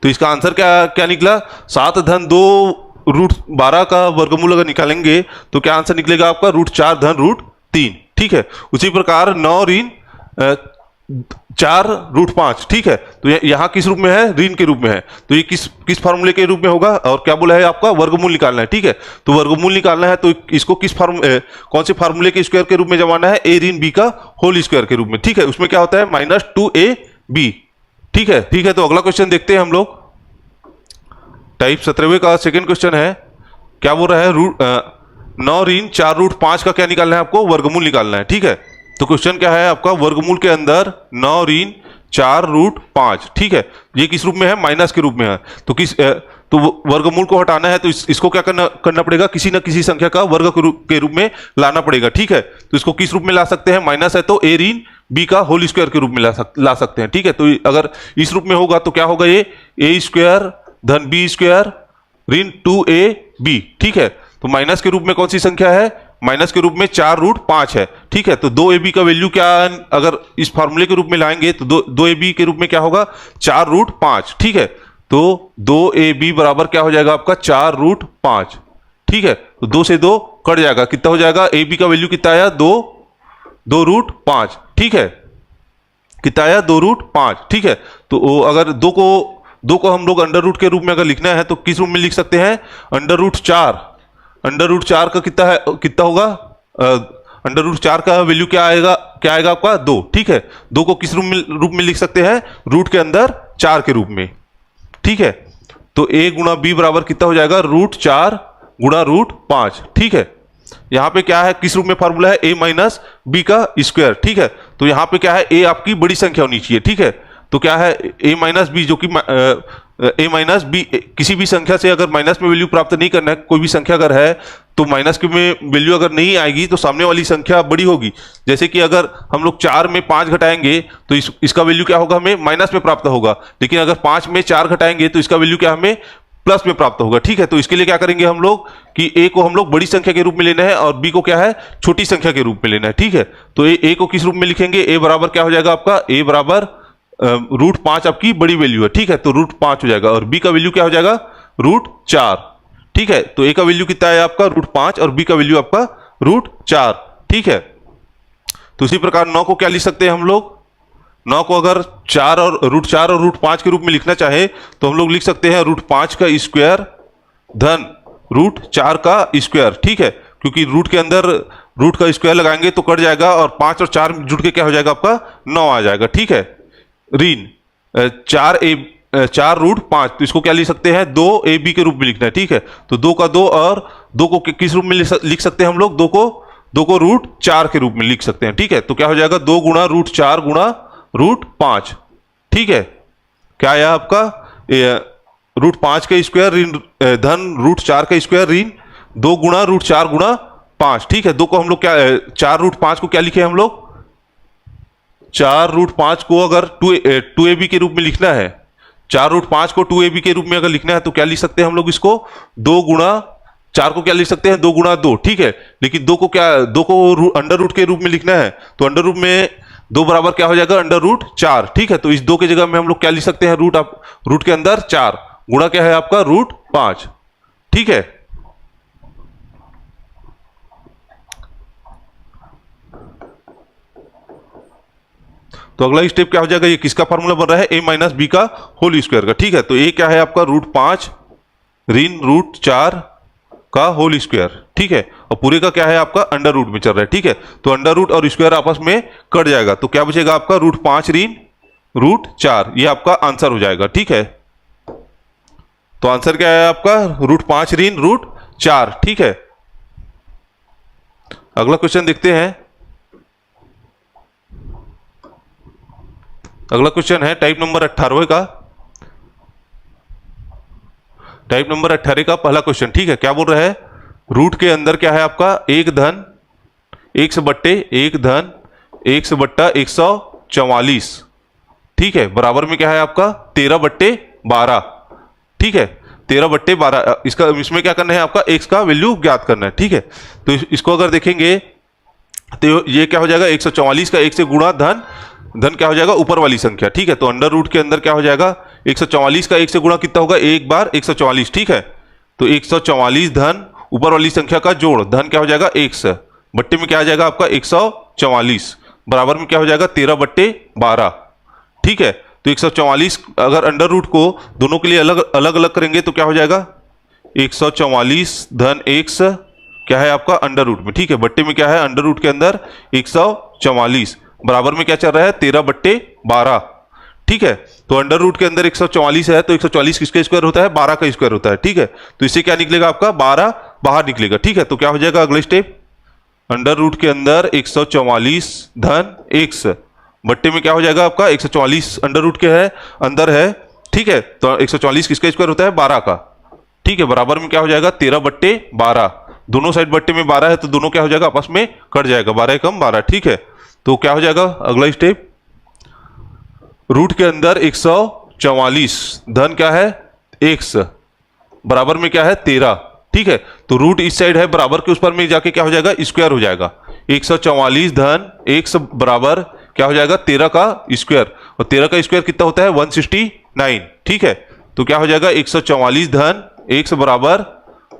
तो इसका आंसर क्या निकला? 7 धन 2 रूट 12 का वर्गमूल अगर निकालेंगे तो क्या आंसर निकलेगा आपका? रूट 4 धन रूट 3। ठीक है, उसी प्रकार 9 ऋण 4 रूट 5। ठीक है, तो यहां किस रूप में है? ऋण के रूप में है। तो ये किस फार्मूले के रूप में होगा? और क्या बोला है आपका? वर्गमूल निकालना है। ठीक है, तो वर्गमूल निकालना है तो इसको कौन से फार्मूले के स्क्वायर के रूप में जमाना है? ए ऋण बी का होल स्क्वायर के रूप में। ठीक है, उसमें क्या होता है? -2ab। ठीक है, तो अगला क्वेश्चन देखते हैं हम लोग। टाइप 17वें का सेकेंड क्वेश्चन है। क्या बोल रहा है? 9 ऋण 4 रूट 5 का क्या निकालना है आपको? वर्गमूल निकालना है। ठीक है, तो क्वेश्चन क्या है आपका? वर्गमूल के अंदर 9 ऋण 4 रूट 5। ठीक है, ये किस रूप में है? माइनस के रूप में है। तो वर्गमूल को हटाना है तो इसको क्या करना पड़ेगा? किसी न किसी संख्या का वर्ग के रूप में लाना पड़ेगा। ठीक है, तो इसको किस रूप में ला सकते हैं? माइनस है तो ए ऋण बी का होल स्क्वायर के रूप में ला सकते हैं। ठीक है, तो अगर इस रूप में होगा तो क्या होगा? ये ए स्क्वायर धन बी स्क्वायर ऋण 2ab। ठीक है, तो माइनस के रूप में कौन सी संख्या है? माइनस के रूप में 4 रूट 5 है। ठीक है, तो 2ab का वैल्यू क्या, अगर इस फार्मूले के रूप में लाएंगे तो 2ab के रूप में क्या होगा? 4 रूट 5। ठीक है, तो 2ab बराबर क्या हो जाएगा आपका? 4 रूट 5। ठीक है, तो 2 से 2 कट जाएगा। कितना हो जाएगा? ab का वैल्यू कितना आया? 2 रूट 5। ठीक है, कितना आया? 2 रूट 5। ठीक है, तो अगर 2 को हम लोग अंडर रूट के रूप में अगर लिखना है तो किस रूप में लिख सकते हैं? Under root 4। अंडर रूट 4 का कितना होगा? अंडर रूट 4 का वैल्यू क्या आएगा आपका? 2। ठीक है, 2 को किस रूप में लिख सकते हैं? रूट के अंदर 4 के रूप में। ठीक है, तो a गुणा b बराबर कितना हो जाएगा? रूट 4 गुणा रूट 5। ठीक है, यहां पे क्या है? किस रूप में फार्मूला है? a माइनस बी का स्क्वायर। ठीक है, तो यहां पे क्या है? a आपकी बड़ी संख्या होनी चाहिए। ठीक है, तो क्या है? a माइनस बी, जो कि a माइनस बी, किसी भी संख्या से अगर माइनस में वैल्यू प्राप्त नहीं करना है, कोई भी संख्या अगर है तो माइनस के में वैल्यू अगर नहीं आएगी तो सामने वाली संख्या बड़ी होगी। जैसे कि अगर हम लोग 4 में 5 घटाएंगे तो इसका वैल्यू क्या होगा? हमें माइनस में प्राप्त होगा। लेकिन अगर 5 में 4 घटाएंगे तो इसका वैल्यू क्या हमें प्लस में प्राप्त होगा। ठीक है, तो इसके लिए क्या करेंगे हम लोग कि a को हम लोग बड़ी संख्या के रूप में लेना है और b को क्या है? छोटी संख्या के रूप में लेना है। ठीक है, तो a को किस रूप में लिखेंगे? a बराबर क्या हो जाएगा आपका? a बराबर रूट 5 आपकी बड़ी वैल्यू है। ठीक है, तो रूट 5 हो जाएगा और b का वैल्यू क्या हो जाएगा? रूट 4। ठीक है, तो a का वैल्यू कितना है आपका? रूट 5 और b का वैल्यू आपका रूट 4। ठीक है, तो इसी प्रकार 9 को क्या लिख सकते हैं हम लोग? 9 को अगर 4 और रूट 5 के रूप में लिखना चाहे तो हम लोग लिख सकते हैं रूट 5 का स्क्वायर धन रूट 4 का स्क्वायर। ठीक है, क्योंकि रूट के अंदर रूट का स्क्वायर लगाएंगे तो कट जाएगा और 5 और 4 जुड़ के क्या हो जाएगा आपका? 9 आ जाएगा। ठीक है, ऋण 4 रूट 5, तो इसको क्या लिख सकते हैं? 2ab के रूप में लिखना है। ठीक है, तो 2 का 2 और 2 को किस रूप में लिख सकते हैं हम लोग? 2 को रूट 4 के रूप में लिख सकते हैं। ठीक है, तो क्या हो जाएगा? 2 गुणा रूट 4 गुणा रूट 5। ठीक है, क्या आया आपका? रूट 5 का स्क्वायर धन रूट 4 का स्क्वायर ऋण 2 गुणा रूट 4 गुणा 5। ठीक है, 2 को हम लोग क्या 4 रूट 5 को क्या लिखे हम लोग? 4 रूट 5 को अगर 2ab के रूप में लिखना है, 4 रूट 5 को 2ab के रूप में अगर लिखना है तो क्या लिख सकते हैं हम लोग इसको? 2 गुणा 4 को क्या लिख सकते हैं, 2 गुणा 2, ठीक है। लेकिन 2 को क्या, 2 को अंडर रूट के रूप में लिखना है, तो अंडर रूट में 2 बराबर क्या हो जाएगा, अंडर रूट 4, ठीक है। तो इस 2 की जगह में हम लोग क्या लिख सकते हैं, रूट के अंदर 4 गुणा क्या है आपका, रूट 5, ठीक है। तो अगला स्टेप क्या हो जाएगा, ये किसका फॉर्मूला बन रहा है, a माइनस बी का होल स्क्वायर का, ठीक है। तो a क्या है आपका, रूट 5 ऋण रूट 4 का होल स्क्वायर, ठीक है। और पूरे का क्या है आपका, अंडर रूट में चल रहा है, ठीक है। तो अंडर रूट और स्क्वायर आपस में कट जाएगा, तो क्या बचेगा आपका, रूट 5 ऋण रूट 4, ये आपका आंसर हो जाएगा, ठीक है। तो आंसर क्या है आपका, रूट 5 ऋण रूट 4, ठीक है। अगला क्वेश्चन देखते हैं। अगला क्वेश्चन है टाइप नंबर 18 का, टाइप नंबर 18 का पहला क्वेश्चन, ठीक है। क्या बोल रहा है, रूट के अंदर क्या है आपका, 1 धन x बट्टे 1 धन x बट्टा 144, ठीक है, बराबर में क्या है आपका 13 बट्टे 12, ठीक है। 13 बट्टे 12, इसमें क्या करना है आपका, x का वैल्यू ज्ञात करना है, ठीक है। तो इसको अगर देखेंगे तो ये क्या हो जाएगा, 144 का 1 से गुणा धन क्या हो जाएगा, ऊपर वाली संख्या, ठीक है। तो अंडर रूट के अंदर क्या हो जाएगा, 144 का 1 से गुणा कितना होगा, एक बार 144, ठीक है। तो 144 धन ऊपर वाली संख्या का जोड़ धन क्या हो जाएगा, x बट्टे में क्या आ जाएगा आपका 144, बराबर में क्या हो जाएगा 13 बट्टे 12, ठीक है। तो 144 अगर अंडर रूट को दोनों के लिए अलग अलग करेंगे तो क्या हो जाएगा, 144 धन x क्या है आपका अंडर रूट में, ठीक है। बट्टे में क्या है, अंडर रूट के अंदर 144, बराबर में क्या चल रहा है 13 बट्टे 12, ठीक है। तो अंडर रूट के अंदर 144 है, तो 144 किसका स्क्वायर होता है, 12 का स्क्वायर होता है, ठीक है। तो इससे क्या निकलेगा आपका, 12 बाहर निकलेगा, ठीक है। तो क्या हो जाएगा अगला स्टेप, अंडर रूट के अंदर 144 धन x बट्टे में क्या हो जाएगा आपका 144 अंडर रूट के है अंदर है, ठीक है। तो 144 किसका स्क्वायर होता है, 12 का, ठीक है, बराबर में क्या हो जाएगा 13 बट्टे 12, दोनों साइड बट्टे में 12 है तो दोनों क्या हो जाएगा आपस में कट जाएगा, 12 कम 12, ठीक है। तो क्या हो जाएगा अगला स्टेप, रूट के अंदर 144 धन क्या है x बराबर में क्या है 13, ठीक है। तो रूट इस साइड है, बराबर के उस पर में जाके क्या हो जाएगा स्क्वायर हो जाएगा, 144 धन x बराबर क्या हो जाएगा 13 का स्क्वायर, और 13 का स्क्वायर कितना होता है 169, ठीक है। तो क्या हो जाएगा 144 धन x बराबर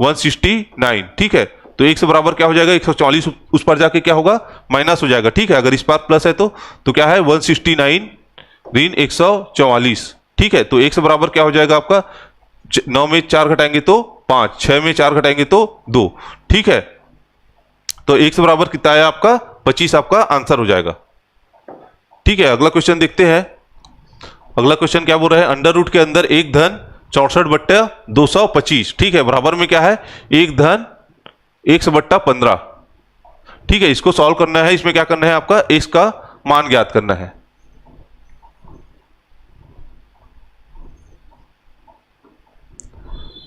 169, ठीक है। तो x बराबर क्या हो जाएगा 144, उस पर जाके क्या होगा माइनस हो जाएगा, ठीक है। अगर इस पार प्लस है तो क्या है 169 ऋण 144, ठीक है। तो x बराबर क्या हो जाएगा आपका 9 में 4 घटाएंगे तो 5, 6 में 4 घटाएंगे तो 2, ठीक है। तो x बराबर कितना है आपका 25, आपका आंसर हो जाएगा, ठीक है। अगला क्वेश्चन देखते हैं। अगला क्वेश्चन क्या बोल रहा है, अंडर रूट के अंदर 1 धन 64 बट्टा 225, ठीक है, बराबर में क्या है 1 धन x बट्टा 15, ठीक है। इसको सॉल्व करना है, इसमें क्या करना है आपका x का मान ज्ञात करना है,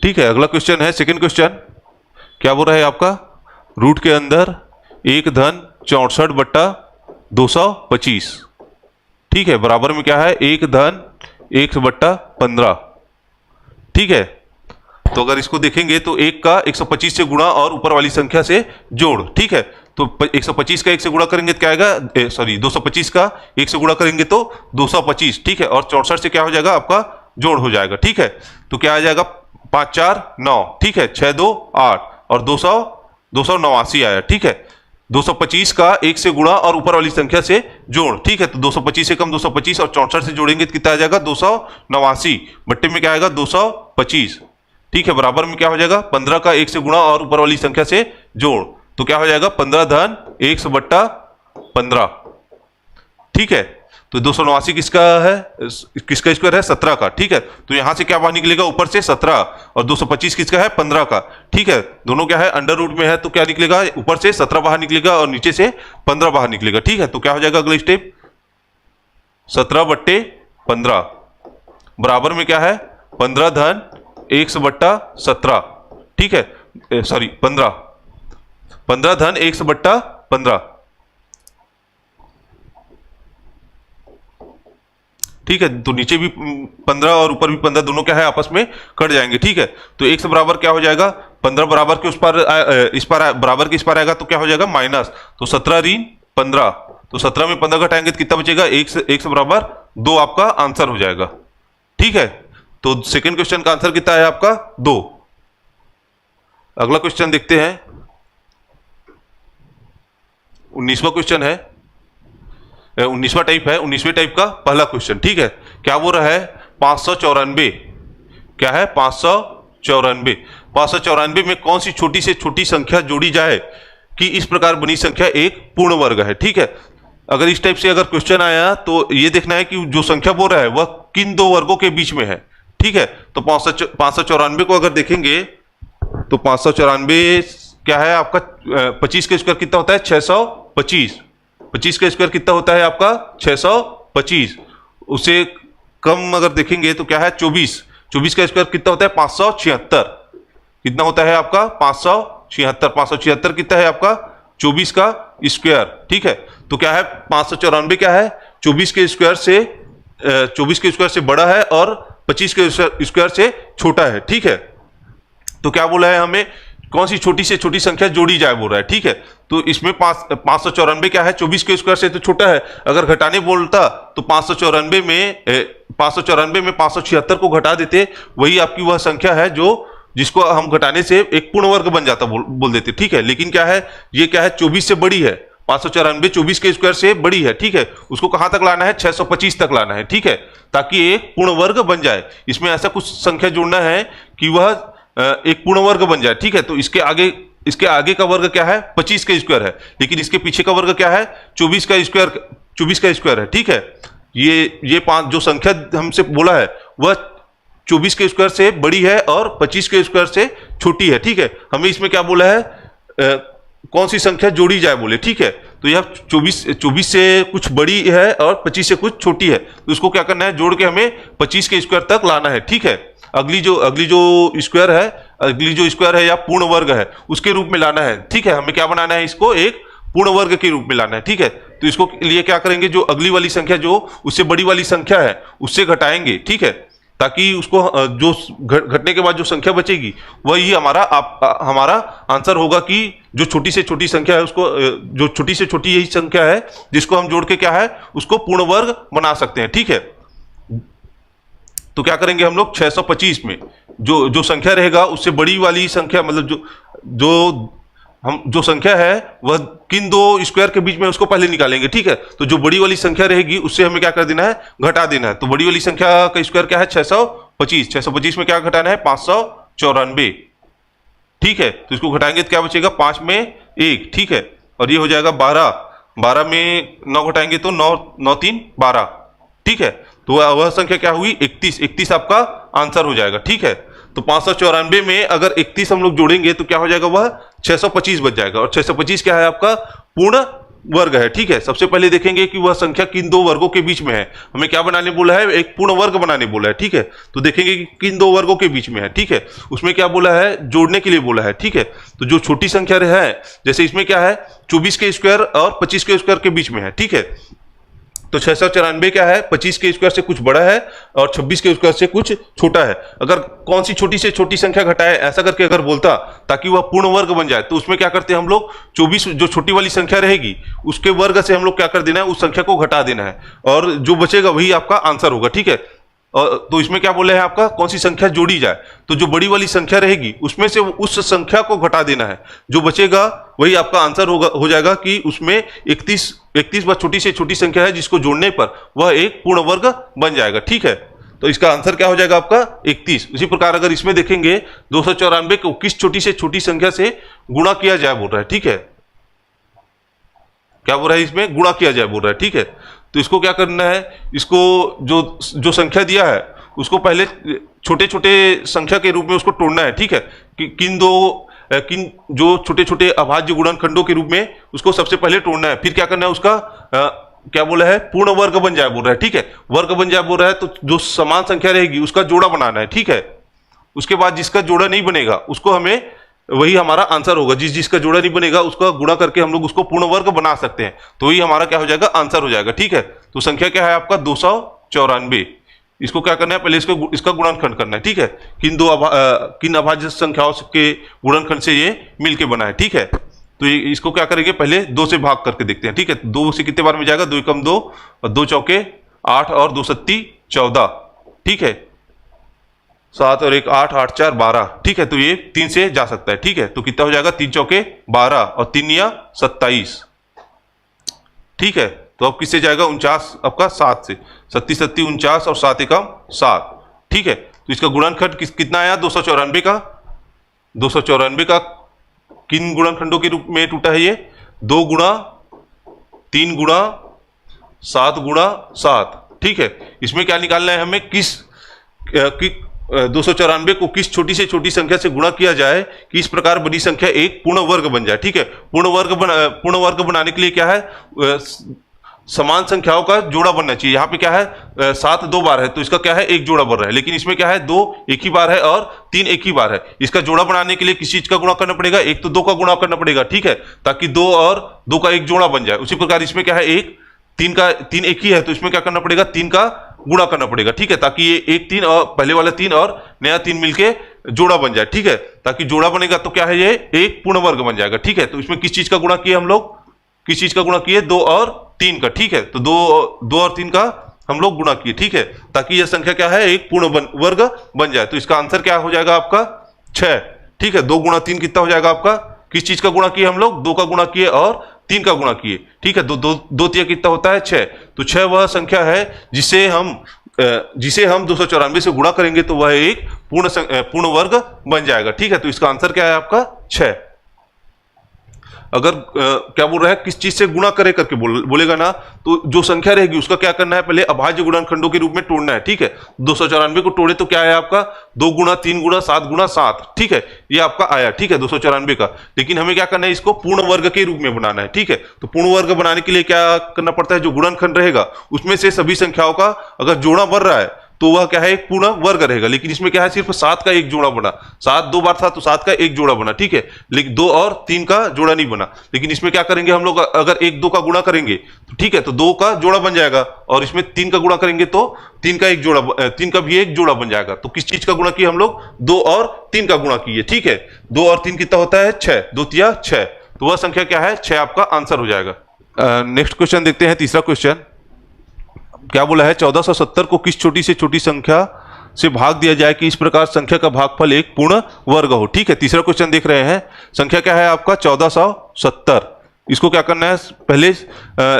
ठीक है। अगला क्वेश्चन है सेकंड क्वेश्चन, क्या बोल रहा है आपका, रूट के अंदर 1 धन 64 बट्टा 225, ठीक है, बराबर में क्या है 1 धन 1 बट्टा 15, ठीक है। तो अगर इसको देखेंगे तो 1 का 125 से गुणा और ऊपर वाली संख्या से जोड़, ठीक है। तो 125 का 1 से गुणा करेंगे तो क्या आएगा, सॉरी 225 का 1 से गुणा करेंगे तो 225, ठीक है। और 64 से क्या हो जाएगा आपका जोड़ हो जाएगा, ठीक है। तो क्या आ जाएगा 5 4 9, ठीक है, 6 2 8 और 289 आया, ठीक है। 225 का 1 से गुणा और ऊपर वाली संख्या से जोड़, ठीक है। तो 225 से कम 225 और 64 से जोड़ेंगे तो कितना आ जाएगा 289, बट्टे में क्या आएगा 225, ठीक है, बराबर में क्या हो जाएगा 15 का 1 से गुणा और ऊपर वाली संख्या से जोड़, तो क्या हो जाएगा 15 धन 1 बट्टा 15, ठीक है। तो 289 किसका है, किसका स्क्वायर है 17 का, ठीक है। तो यहां से क्या बाहर निकलेगा ऊपर से 17, और 225 किसका है 15 का, ठीक है। दोनों क्या है अंडर रूट में है, तो क्या निकलेगा ऊपर से 17 बाहर निकलेगा और नीचे से 15 बाहर निकलेगा, ठीक है। तो क्या हो जाएगा अगला स्टेप 17 बट्टे 15 बराबर में क्या है 15 धन 1 बट्टा 17, ठीक है, सॉरी 15 धन 1 बट्टा 15, ठीक है। तो नीचे भी 15 और ऊपर भी 15 दोनों क्या है आपस में कट जाएंगे, ठीक है। तो x बराबर क्या हो जाएगा, 15 बराबर के उस पर इस पर बराबर के इस पर आएगा तो क्या हो जाएगा माइनस, तो 17 ऋण 15, तो 17 में 15 घटाएंगे तो कितना बचेगा, x बराबर 2 आपका आंसर हो जाएगा, ठीक है। तो सेकंड क्वेश्चन का आंसर कितना है आपका 2। अगला क्वेश्चन देखते हैं, 19वां क्वेश्चन है, 19वां टाइप है, 19वें टाइप का पहला क्वेश्चन, ठीक है। क्या बोल रहा है, 594, क्या है 594, 594 में कौन सी छोटी से छोटी संख्या जोड़ी जाए कि इस प्रकार बनी संख्या एक पूर्ण वर्ग है, ठीक है। अगर इस टाइप से अगर क्वेश्चन आया तो ये देखना है कि जो संख्या बोल रहा है वह किन दो वर्गों के बीच में है, ठीक है। तो 594 को अगर देखेंगे तो 594 क्या है आपका, 25 का स्क्वायर कितना होता है 625, 25 का स्क्वायर कितना होता है आपका 625, उसे कम अगर देखेंगे तो क्या है 24, 24 का स्क्वायर कितना होता है 576, कितना होता है आपका 576, 576 कितना है आपका 24 का स्क्वायर, ठीक है। तो क्या है 594 क्या है 24 के स्क्वायर से 24 के स्क्वायर से बड़ा है और 25 के स्क्वायर से छोटा है, ठीक है। तो क्या बोला है हमें, कौन सी छोटी से छोटी संख्या जोड़ी जाए बोल रहा है, ठीक है। तो इसमें 594 क्या है 24 के स्क्वायर से तो छोटा है, अगर घटाने बोलता तो 594 में 576 को घटा देते, वही आपकी वह संख्या है जो जिसको हम घटाने से एक पूर्ण वर्ग बन जाता बोल देते, ठीक है। लेकिन क्या है, ये क्या है 24 से बड़ी है, 594 24 के स्क्वायर से बड़ी है, ठीक है। उसको कहां तक लाना है 625 तक लाना है, ठीक है, ताकि एक पूर्ण वर्ग बन जाए। इसमें ऐसा कुछ संख्या जोड़ना है कि वह एक पूर्ण वर्ग बन जाए, ठीक है। तो इसके आगे का वर्ग क्या है 25 का स्क्वायर है, लेकिन इसके पीछे का वर्ग क्या है 24 का स्क्वायर है, ठीक है। ये पांच जो संख्या हमसे बोला है वह 24 के स्क्वायर से बड़ी है और 25 के स्क्वायर से छोटी है, ठीक है। हमें इसमें क्या बोला है, कौन सी संख्या जोड़ी जाए बोले, ठीक है। तो यह 24 से कुछ बड़ी है और 25 से कुछ छोटी है, तो इसको क्या करना है जोड़ के हमें 25 के स्क्वायर तक लाना है, ठीक है। अगली जो स्क्वायर है या पूर्ण वर्ग है उसके रूप में लाना है, ठीक है। हमें क्या बनाना है, इसको एक पूर्ण वर्ग के रूप में लाना है, ठीक है। तो इसको लिए क्या करेंगे, जो अगली वाली संख्या जो उससे बड़ी वाली संख्या है उससे घटाएंगे, ठीक है, ताकि उसको जो घटने के बाद जो संख्या बचेगी वही हमारा आंसर होगा कि जो छोटी से छोटी संख्या है उसको जो छोटी से छोटी यही संख्या है जिसको हम जोड़ के क्या है उसको पूर्ण वर्ग बना सकते हैं, ठीक है। तो क्या करेंगे हम लोग 625 में जो संख्या रहेगा उससे बड़ी वाली संख्या, मतलब जो संख्या है वह किन दो स्क्वायर के बीच में उसको पहले निकालेंगे, ठीक है। तो जो बड़ी वाली संख्या रहेगी उससे हमें क्या कर देना है, घटा देना है। तो बड़ी वाली संख्या का स्क्वायर क्या है 625, 625 में क्या घटाना है 594, ठीक है। तो इसको घटाएंगे तो क्या बचेगा 5 में 1, ठीक है, और ये हो जाएगा 12, 12 में 9 घटाएंगे तो 9 9 3 12, ठीक है। तो वह संख्या क्या हुई 31 आपका आंसर हो जाएगा, ठीक है। तो 594 में अगर 31 हम लोग जोड़ेंगे तो क्या हो जाएगा, वह 625 बच जाएगा, और 625 क्या है आपका पूर्ण वर्ग है, ठीक है। सबसे पहले देखेंगे कि वह संख्या किन दो वर्गों के बीच में है, हमें क्या बनाने बोला है, एक पूर्ण वर्ग बनाने बोला है, ठीक है। तो देखेंगे कि किन दो वर्गों के बीच में है, ठीक है। उसमें क्या बोला है, जोड़ने के लिए बोला है, ठीक है। तो जो छोटी संख्या है, जैसे इसमें क्या है 24 के स्क्वायर और 25 के स्क्वायर के बीच में है, ठीक है। तो 694 क्या है 25 के स्क्वायर से कुछ बड़ा है और 26 के स्क्वायर से कुछ छोटा है। अगर कौन सी छोटी से छोटी संख्या घटाए ऐसा करके अगर बोलता ताकि वह पूर्ण वर्ग बन जाए, तो उसमें क्या करते हैं हम लोग 24 जो छोटी वाली संख्या रहेगी उसके वर्ग से हम लोग क्या कर देना है, उस संख्या को घटा देना है, और जो बचेगा वही आपका आंसर होगा, ठीक है। तो इसमें क्या बोले हैं आपका, कौन सी संख्या जोड़ी जाए, तो जो बड़ी वाली संख्या रहेगी उसमें से उस संख्या को घटा देना है, जो बचेगा वही आपका आंसर हो जाएगा कि उसमें 31 वह छोटी से छोटी संख्या है जिसको जोड़ने पर वह एक पूर्ण वर्ग बन जाएगा, ठीक है। तो इसका आंसर क्या हो जाएगा आपका 31। उसी प्रकार अगर इसमें देखेंगे 294 को किस छोटी से छोटी संख्या से गुणा किया जाए बोल रहा है, ठीक है। क्या बोल रहा है, इसमें गुणा किया जाए बोल रहा है, ठीक है। तो इसको क्या करना है, इसको जो संख्या दिया है उसको पहले छोटे छोटे संख्या के रूप में उसको तोड़ना है, ठीक है। किन जो छोटे छोटे अभाज्य गुणनखंडों के रूप में उसको सबसे पहले तोड़ना है, फिर क्या करना है उसका क्या बोला है पूर्ण वर्ग बन जाए बोल रहा है, ठीक है। वर्ग बन जाए बोल रहा है तो जो समान संख्या रहेगी उसका जोड़ा बनाना है, ठीक है। उसके बाद जिसका जोड़ा नहीं बनेगा उसको हमें वही हमारा आंसर होगा, जिसका जोड़ा नहीं बनेगा उसका गुणा करके हम लोग उसको पूर्ण वर्ग बना सकते हैं, तो ही हमारा क्या हो जाएगा आंसर हो जाएगा, ठीक है। तो संख्या क्या है आपका 94। इसको क्या करना है, पहले इसको इसका गुणनखंड करना है, ठीक है। किन अभाज्य संख्याओं के गुणनखंड से ये मिलके बना है, ठीक है। तो इसको क्या करेंगे, पहले 2 से भाग करके देखते हैं, ठीक है। 2 से कितने बार में जाएगा, 2 एकम 2 और 2 चौके 8 और 2 सत्ती 14, ठीक है। 7 और 1 8, 8 4 12, ठीक है। तो ये 3 से जा सकता है, ठीक है। तो कितना हो जाएगा, 3 चौके 12 और 3 या 27, ठीक है। तो अब किससे जाएगा, 49 आपका 7 से, 37 37 49 और 7 एकम 7, ठीक है। तो इसका गुणनखंड कितना आया, 294 का। 294 का किन गुणनखंडों के रूप में टूटा है ये, 2 गुणा 3 गुणा 7 गुणा 7, ठीक है। इसमें क्या निकालना है हमें, 294 को किस छोटी से छोटी संख्या से गुणा किया जाए कि इस प्रकार बड़ी संख्या एक पूर्ण वर्ग बन जाए, ठीक है। पूर्ण वर्ग बनाने के लिए क्या है, समान संख्याओं का जोड़ा बनना चाहिए। यहाँ पे क्या है, 7 2 बार है तो इसका क्या है, एक जोड़ा बन रहा है। लेकिन इसमें क्या है, 2 एक ही बार है और 3 एक ही बार है। इसका जोड़ा बनाने के लिए किस चीज का गुणा करना पड़ेगा, एक तो 2 का गुणा करना पड़ेगा, ठीक है, ताकि 2 और 2 का एक जोड़ा बन जाए। उसी प्रकार इसमें क्या है, 3 एक ही है तो इसमें क्या करना पड़ेगा, 3 का गुणा करना पड़ेगा, ठीक है, ताकि ये 1 3 और पहले वाला 3 और नया 3 मिलके जोड़ा बन जाए, ठीक है। ताकि जोड़ा बनेगा तो क्या है, ये एक पूर्ण वर्ग बन जाएगा, ठीक है। तो इसमें किस चीज का गुणा किए हम लोग, किस चीज का गुणा किए, 2 और 3 का, ठीक है। तो 2 और 3 का हम लोग गुणा किए, ठीक है, ताकि यह संख्या क्या है, एक पूर्ण वर्ग बन जाए। तो इसका आंसर क्या हो जाएगा आपका 6, ठीक है। 2 गुणा 3 कितना हो जाएगा आपका, किस चीज का गुणा किए हम लोग, 2 का गुणा किए और 3 का गुणा किए, ठीक है। 2 3 कितना होता है, 6। तो 6 वह संख्या है जिसे हम 294 से गुणा करेंगे तो वह एक पूर्ण वर्ग बन जाएगा, ठीक है। तो इसका आंसर क्या है आपका 6। अगर क्या बोल रहा है, किस चीज से गुणा करे करके बोलेगा ना, तो जो संख्या रहेगी उसका क्या करना है, पहले अभाज्य गुणनखंडों के रूप में तोड़ना है, ठीक है। 294 को तोड़े तो क्या है आपका, 2 गुणा 3 गुणा 7 गुणा 7, ठीक है, ये आपका आया, ठीक है, 294 का। लेकिन हमें क्या करना है, इसको पूर्ण वर्ग के रूप में बनाना है, ठीक है। तो पूर्ण वर्ग बनाने के लिए क्या करना पड़ता है, जो गुणनखंड रहेगा उसमें से सभी संख्याओं का अगर जोड़ा बन रहा है तो वह क्या है, एक पूर्ण वर्ग रहेगा। लेकिन इसमें क्या है, सिर्फ 7 का एक जोड़ा बना, 7 2 बार था तो 7 का एक जोड़ा बना, ठीक है। लेकिन 2 और 3 का जोड़ा नहीं बना। लेकिन इसमें क्या करेंगे हम लोग, अगर 1 2 का गुणा करेंगे तो ठीक है, तो 2 का जोड़ा बन जाएगा, और इसमें 3 का गुणा करेंगे तो 3 का भी एक जोड़ा बन जाएगा। तो किस चीज का गुणा किया हम लोग, 2 और 3 का गुणा किए, ठीक है। 2 और 3 कितना होता है, 6, 2 3 6। तो वह संख्या क्या है, 6 आपका आंसर हो जाएगा। नेक्स्ट क्वेश्चन देखते हैं, तीसरा क्वेश्चन क्या बोला है, 1470 को किस छोटी से छोटी संख्या से भाग दिया जाए कि इस प्रकार संख्या का भागफल एक पूर्ण वर्ग हो, ठीक है। तीसरा क्वेश्चन देख रहे हैं, संख्या क्या है आपका 1470। इसको क्या करना है, पहले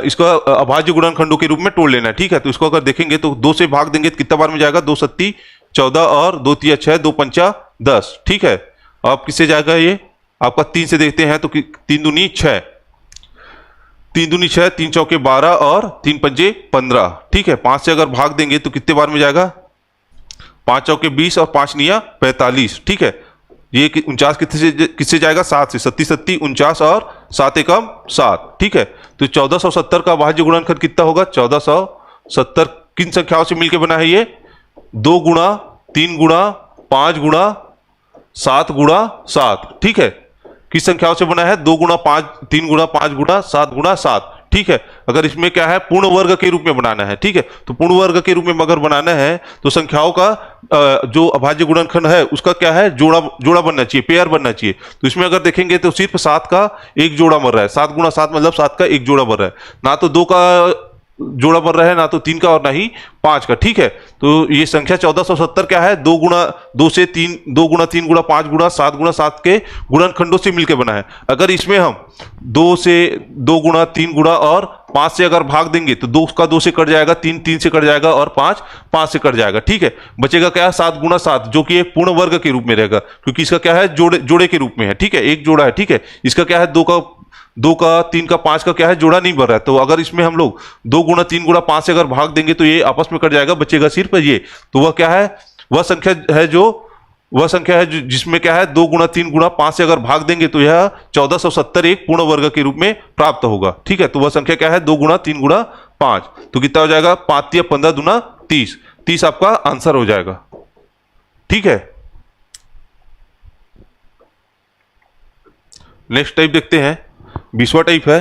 इसको अभाज्य गुणनखंडों के रूप में तोड़ लेना है, ठीक है। तो इसको अगर देखेंगे तो 2 से भाग देंगे तो कितना बार में जाएगा, 2 सत्ती 14 और 2 3 6 2 5 10, ठीक है। अब किससे जाएगा ये आपका, 3 से देखते हैं तो 3 दूनी 6, 3 दूनी 6, 3 चौके 12 और 3 पंजे 15, ठीक है। 5 से अगर भाग देंगे तो कितने बार में जाएगा, 5 चौके 20 और 5 निया 45, ठीक है। ये 49 किससे जाएगा, 7 से, 37 37 49 और 7 एकम 7, ठीक है। तो 1470 का अभाज्य गुणनखंड कितना होगा, 1470 किन संख्याओं से मिलकर बना है ये, 2 गुणा 3 गुणा 5 गुणा 7 गुणा 7, ठीक है। किस संख्याओं से बना है, 2 गुणा 5 3 गुणा 5 गुणा 7 गुणा 7, ठीक है। अगर इसमें क्या है, पूर्ण वर्ग के रूप में बनाना है, ठीक है। तो पूर्ण वर्ग के रूप में अगर बनाना है तो संख्याओं का जो अभाज्य गुणनखंड है उसका क्या है, जोड़ा बनना चाहिए, पेयर बनना चाहिए। तो इसमें अगर देखेंगे तो सिर्फ 7 का एक जोड़ा बन रहा है, 7 गुणा 7 मतलब 7 का एक जोड़ा बन रहा है, ना तो 2 का जोड़ा बन रहा है, ना तो 3 का और ना ही 5 का, ठीक है। तो ये संख्या 1470 क्या है, 2 गुणा 2 से 3 2 गुणा 3 गुणा 5 गुणा 7 गुणा 7 के गुणनखंडों से मिलकर बना है। अगर इसमें हम 2 गुणा 3 गुणा और 5 से अगर भाग देंगे तो 2 का 2 से कट जाएगा, 3 3 से कट जाएगा और 5 5 से कट जाएगा, ठीक है। बचेगा क्या है, 7 गुणा 7, जो कि एक पूर्ण वर्ग के रूप में रहेगा, क्योंकि इसका क्या है, जोड़े के रूप में है, ठीक है, एक जोड़ा है, ठीक है। इसका क्या है, 2 का 3 का 5 का क्या है, जोड़ा नहीं बन रहा है। तो अगर इसमें हम लोग 2 गुणा 3 गुणा 5 से अगर भाग देंगे तो ये आपस में कट जाएगा, बचेगा सिर्फ ये। तो वह क्या है, वह संख्या है जिसमें क्या है, 2 गुणा 3 गुणा 5 से अगर भाग देंगे तो यह 1470 एक पूर्ण वर्ग के रूप में प्राप्त होगा, ठीक है। तो वह संख्या क्या है, 2 गुणा 3 गुणा 5, तो कितना हो जाएगा, 5 या 15 दूना 30, 30 आपका आंसर हो जाएगा, ठीक है। नेक्स्ट टाइप देखते हैं, 20वां टाइप है,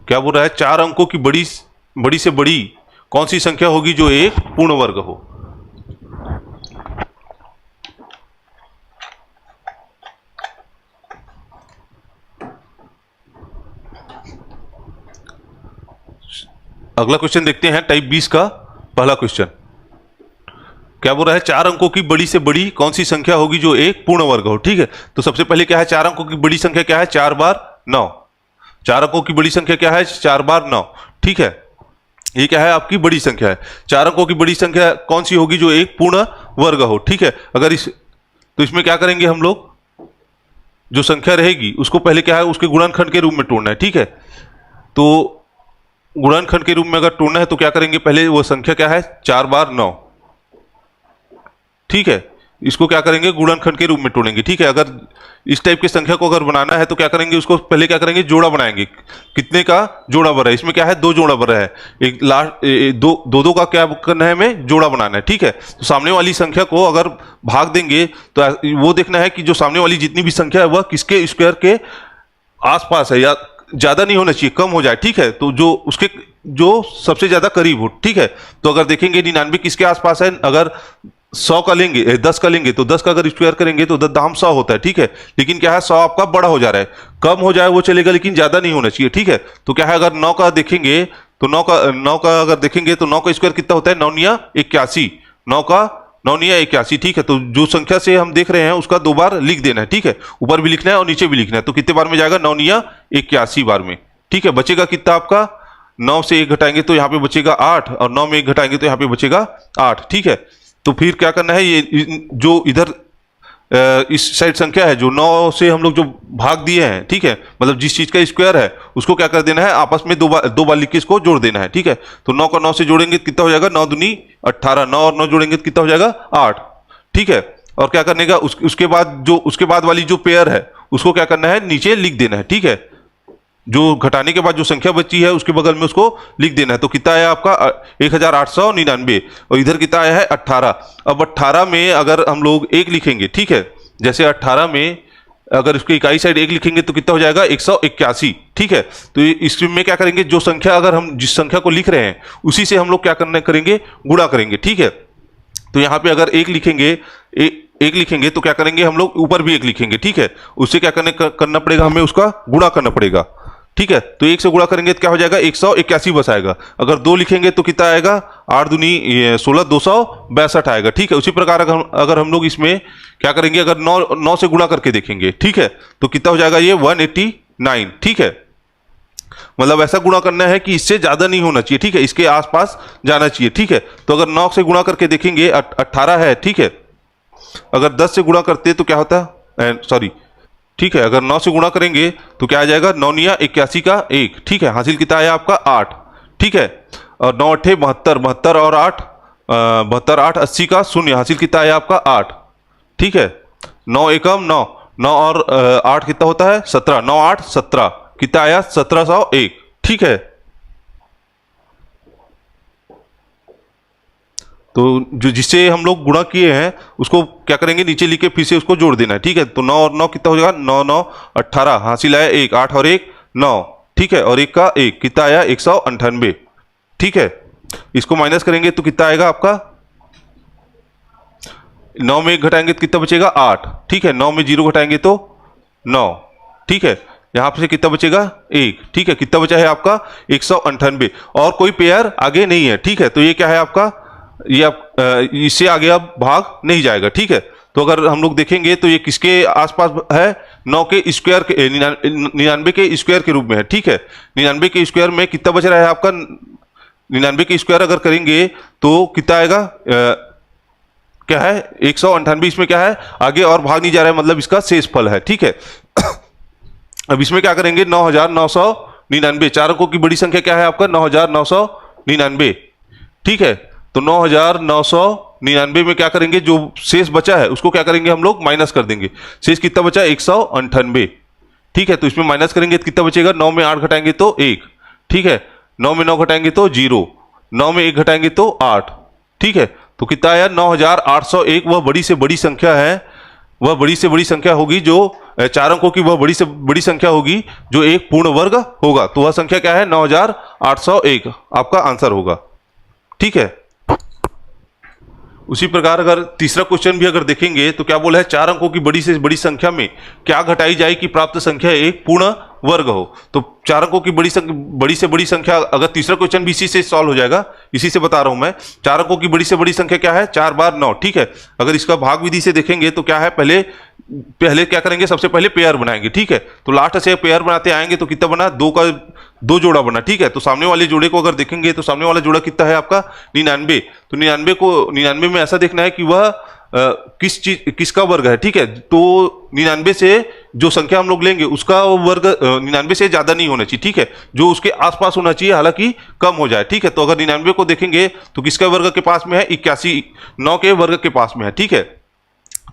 क्या बोल रहा है, 4 अंकों की बड़ी से बड़ी कौन सी संख्या होगी जो एक पूर्ण वर्ग हो? अगला क्वेश्चन देखते हैं टाइप 20 का पहला क्वेश्चन। क्या बोल रहा है? 4 अंकों की बड़ी से बड़ी कौन सी संख्या होगी जो एक पूर्ण वर्ग हो? ठीक है, तो सबसे पहले क्या है, 4 अंकों की बड़ी संख्या क्या है? 4 बार 9। 4 अंकों की बड़ी संख्या क्या है? 4 बार 9। ठीक है, ये क्या है? आपकी बड़ी संख्या है। 4 अंकों की बड़ी संख्या कौन सी होगी जो एक पूर्ण वर्ग हो? ठीक है, अगर तो इसमें क्या करेंगे हम लोग, जो संख्या रहेगी उसको पहले क्या है, उसके गुणनखंड के रूप में तोड़ना है। ठीक है, तो गुणनखंड के रूप में अगर तोड़ना है तो क्या करेंगे, पहले वो संख्या क्या है? 4 बार 9। ठीक है, इसको क्या करेंगे, गुणनखंड के रूप में तोड़ेंगे। ठीक है, अगर इस टाइप की संख्या को अगर बनाना है तो क्या करेंगे, उसको पहले क्या करेंगे, जोड़ा बनाएंगे। कितने का जोड़ा बन रहा है? इसमें क्या है, 2 जोड़ा बन रहा है। एक लास्ट दो का क्या करना है, हमें जोड़ा बनाना है। ठीक है, तो सामने वाली संख्या को अगर भाग देंगे तो वो देखना है कि जो सामने वाली जितनी भी संख्या है वह किसके स्क्वायर के आसपास है, या ज्यादा नहीं होना चाहिए, कम हो जाए। ठीक है, तो जो सबसे ज्यादा करीब हो। ठीक है, तो अगर देखेंगे 99 किसके आसपास है, अगर 100 का लेंगे, 10 का लेंगे तो 10 का अगर स्क्वायर करेंगे तो 10 दाम 100 होता है। ठीक है, लेकिन क्या है, 100 आपका बड़ा हो जा रहा है। कम हो जाए वो चलेगा, लेकिन ज्यादा नहीं होना चाहिए। ठीक है, तो क्या है, अगर 9 का देखेंगे तो 9 का अगर देखेंगे तो 9 का स्क्वायर कितना होता है? 9 निया 81। 9 का 9 निया 81। ठीक है, तो जो संख्या से हम देख रहे हैं उसका 2 बार लिख देना है। ठीक है, ऊपर भी लिखना है और नीचे भी लिखना है। तो कितने बार में जाएगा? 9 निया 81 बार में। ठीक है, बचेगा कितना आपका? 9 से 1 घटाएंगे तो यहाँ पे बचेगा 8, और 9 में 1 घटाएंगे तो यहाँ पे बचेगा 8। ठीक है, तो फिर क्या करना है, ये जो इधर इस साइड संख्या है, जो 9 से हम लोग जो भाग दिए हैं, ठीक है, मतलब जिस चीज का स्क्वायर है उसको क्या कर देना है, आपस में 2 बार लिख के इसको जोड़ देना है। ठीक है, तो 9 को 9 से जोड़ेंगे तो कितना हो जाएगा? 9 दूनी 18। 9 और 9 जोड़ेंगे तो कितना हो जाएगा? 8। ठीक है, और क्या करने का, उसके बाद वाली जो पेयर है उसको क्या करना है, नीचे लिख देना है। ठीक है, जो घटाने के बाद जो संख्या बची है उसके बगल में उसको लिख देना है। तो कितना आया आपका? 1899। और इधर कितना आया है? 18। अब 18 में अगर हम लोग 1 लिखेंगे, ठीक है, जैसे 18 में अगर उसकी इकाई साइड 1 लिखेंगे तो कितना हो जाएगा? 181। ठीक है, तो इसमें क्या करेंगे, जो संख्या अगर हम जिस संख्या को लिख रहे हैं उसी से हम लोग क्या करेंगे, गुणा करेंगे। ठीक है, तो यहाँ पे अगर 1 लिखेंगे, एक लिखेंगे तो क्या करेंगे हम लोग, ऊपर भी 1 लिखेंगे। ठीक है, उससे क्या करना पड़ेगा, हमें उसका गुणा करना पड़ेगा। ठीक है, तो 1 से गुणा करेंगे तो क्या हो जाएगा? 181 बस आएगा। अगर 2 लिखेंगे तो कितना आएगा? 8 दूनी 16, 262 आएगा। ठीक है, उसी प्रकार अगर हम लोग इसमें क्या करेंगे, अगर 9 से गुणा करके देखेंगे, ठीक है, तो कितना हो जाएगा? ये 189। ठीक है, मतलब ऐसा गुणा करना है कि इससे ज्यादा नहीं होना चाहिए। ठीक है, इसके आसपास जाना चाहिए। ठीक है, तो अगर 9 से गुणा करके देखेंगे, 18 है। ठीक है, अगर 10 से गुणा करते तो क्या होता है, सॉरी, ठीक है, अगर 9 से गुणा करेंगे तो क्या आ जाएगा? 9 निया 81 का 1। ठीक है, हासिल कितना आया आपका? 8। ठीक है, और 9 अट्ठे 72, 72 और 8 72, 8 80 का 0, हासिल कितना आया आपका? 8। ठीक है, 9 एकम 9, 9 और 8 कितना होता है? 17। 9 8 17, कितना आया? 1701। ठीक है, तो जो जिससे हम लोग गुणा किए हैं उसको क्या करेंगे, नीचे लिख के फिर से उसको जोड़ देना है। ठीक है, तो 9 और 9 कितना हो जाएगा? 9 9 18, हासिल आया 1, 8 और 1 9। ठीक है, और 1 का 1 कितना आया? 198। ठीक है, इसको माइनस करेंगे तो कितना आएगा आपका? 9 में 1 घटाएंगे तो कितना बचेगा? 8। ठीक है, 9 में 0 घटाएंगे तो 9। ठीक है, यहां से कितना बचेगा? 1। ठीक है, कितना बचा है आपका? 198, और कोई पेयर आगे नहीं है। ठीक है, तो ये क्या है आपका, ये आप इससे आगे अब भाग नहीं जाएगा। ठीक है, तो अगर हम लोग देखेंगे तो ये किसके आसपास है? 9 के स्क्वायर के 99 के स्क्वायर के रूप में है। ठीक है, 99 के स्क्वायर में कितना बच रहा है आपका? 99 के स्क्वायर अगर करेंगे तो कितना आएगा? क्या है? 198। इसमें क्या है, आगे और भाग नहीं जा रहा है, मतलब इसका शेष फल है। ठीक है, अब इसमें क्या करेंगे? 9999। 4 अंकों की बड़ी संख्या क्या है आपका? 9999। ठीक है, तो 9999 में क्या करेंगे, जो शेष बचा है उसको क्या करेंगे हम लोग? माइनस कर देंगे। शेष कितना बचा? 198। ठीक है, तो इसमें माइनस करेंगे तो कितना बचेगा? 9 में 8 घटाएंगे तो 1। ठीक है, 9 में 9 घटाएंगे तो 0, 9 में 1 घटाएंगे तो 8। ठीक है, तो कितना आया? 9801। वह बड़ी से बड़ी संख्या है, वह बड़ी से बड़ी संख्या होगी जो 4 अंकों की, वह बड़ी से बड़ी संख्या होगी जो एक पूर्ण वर्ग होगा। तो वह संख्या क्या है? 9801 आपका आंसर होगा। ठीक है। उसी प्रकार अगर तीसरा क्वेश्चन भी अगर देखेंगे तो क्या बोला है, 4 अंकों की बड़ी से बड़ी संख्या में क्या घटाई जाए कि प्राप्त संख्या एक पूर्ण वर्ग हो। तो 4 अंकों की बड़ी से बड़ी संख्या, अगर तीसरा क्वेश्चन भी इसी से सॉल्व हो जाएगा, इसी से बता रहा हूं मैं। 4 अंकों की बड़ी से बड़ी संख्या क्या है, 4 बार 9, ठीक है। अगर इसका भाग विधि से देखेंगे तो क्या है, पहले क्या करेंगे, सबसे पहले पेयर बनाएंगे, ठीक है। तो लास्ट से पेयर बनाते आएंगे तो कितना बना, 2 का 2 जोड़ा बना, ठीक है। तो सामने वाले जोड़े को अगर देखेंगे तो सामने वाला जोड़ा कितना है आपका 99। तो 99 में ऐसा देखना है कि वह किसका वर्ग है, ठीक है। तो 99 से जो संख्या हम लोग लेंगे उसका वर्ग 99 से ज्यादा नहीं होना चाहिए, ठीक है। जो उसके आसपास होना चाहिए, हालांकि कम हो जाए, ठीक है। तो अगर 99 को देखेंगे तो किसका वर्ग के पास में है, 81, 9 के वर्ग के पास में है, ठीक है।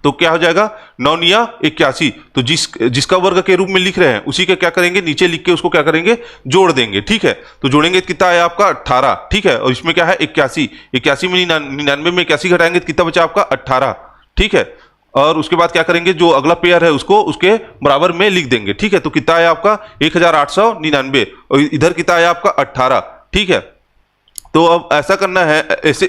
तो क्या हो जाएगा, 9 निया 81। तो जिसका वर्ग के रूप में लिख रहे हैं उसी के क्या करेंगे, नीचे लिख के उसको क्या करेंगे, जोड़ देंगे, ठीक है। तो जोड़ेंगे तो कितना आया आपका 18, ठीक है। और इसमें क्या है 81, 81 में 99 में 81 घटाएंगे तो कितना बचा आपका 18, ठीक है। और उसके बाद क्या करेंगे, जो अगला पेयर है उसको उसके बराबर में लिख देंगे, ठीक है। तो कितना आया आपका 1899 और इधर कितना आया आपका 18, ठीक है। तो अब ऐसा करना है,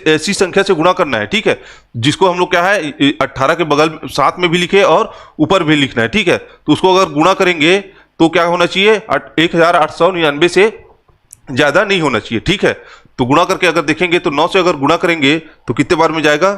ऐसी संख्या से गुणा करना है, ठीक है, जिसको हम लोग क्या है 18 के बगल साथ में भी लिखे और ऊपर भी लिखना है, ठीक है। तो उसको अगर गुणा करेंगे तो क्या होना चाहिए, 1899 से ज्यादा नहीं होना चाहिए, ठीक है। तो गुणा करके अगर देखेंगे तो 9 से अगर गुणा करेंगे तो कितने बार में जाएगा,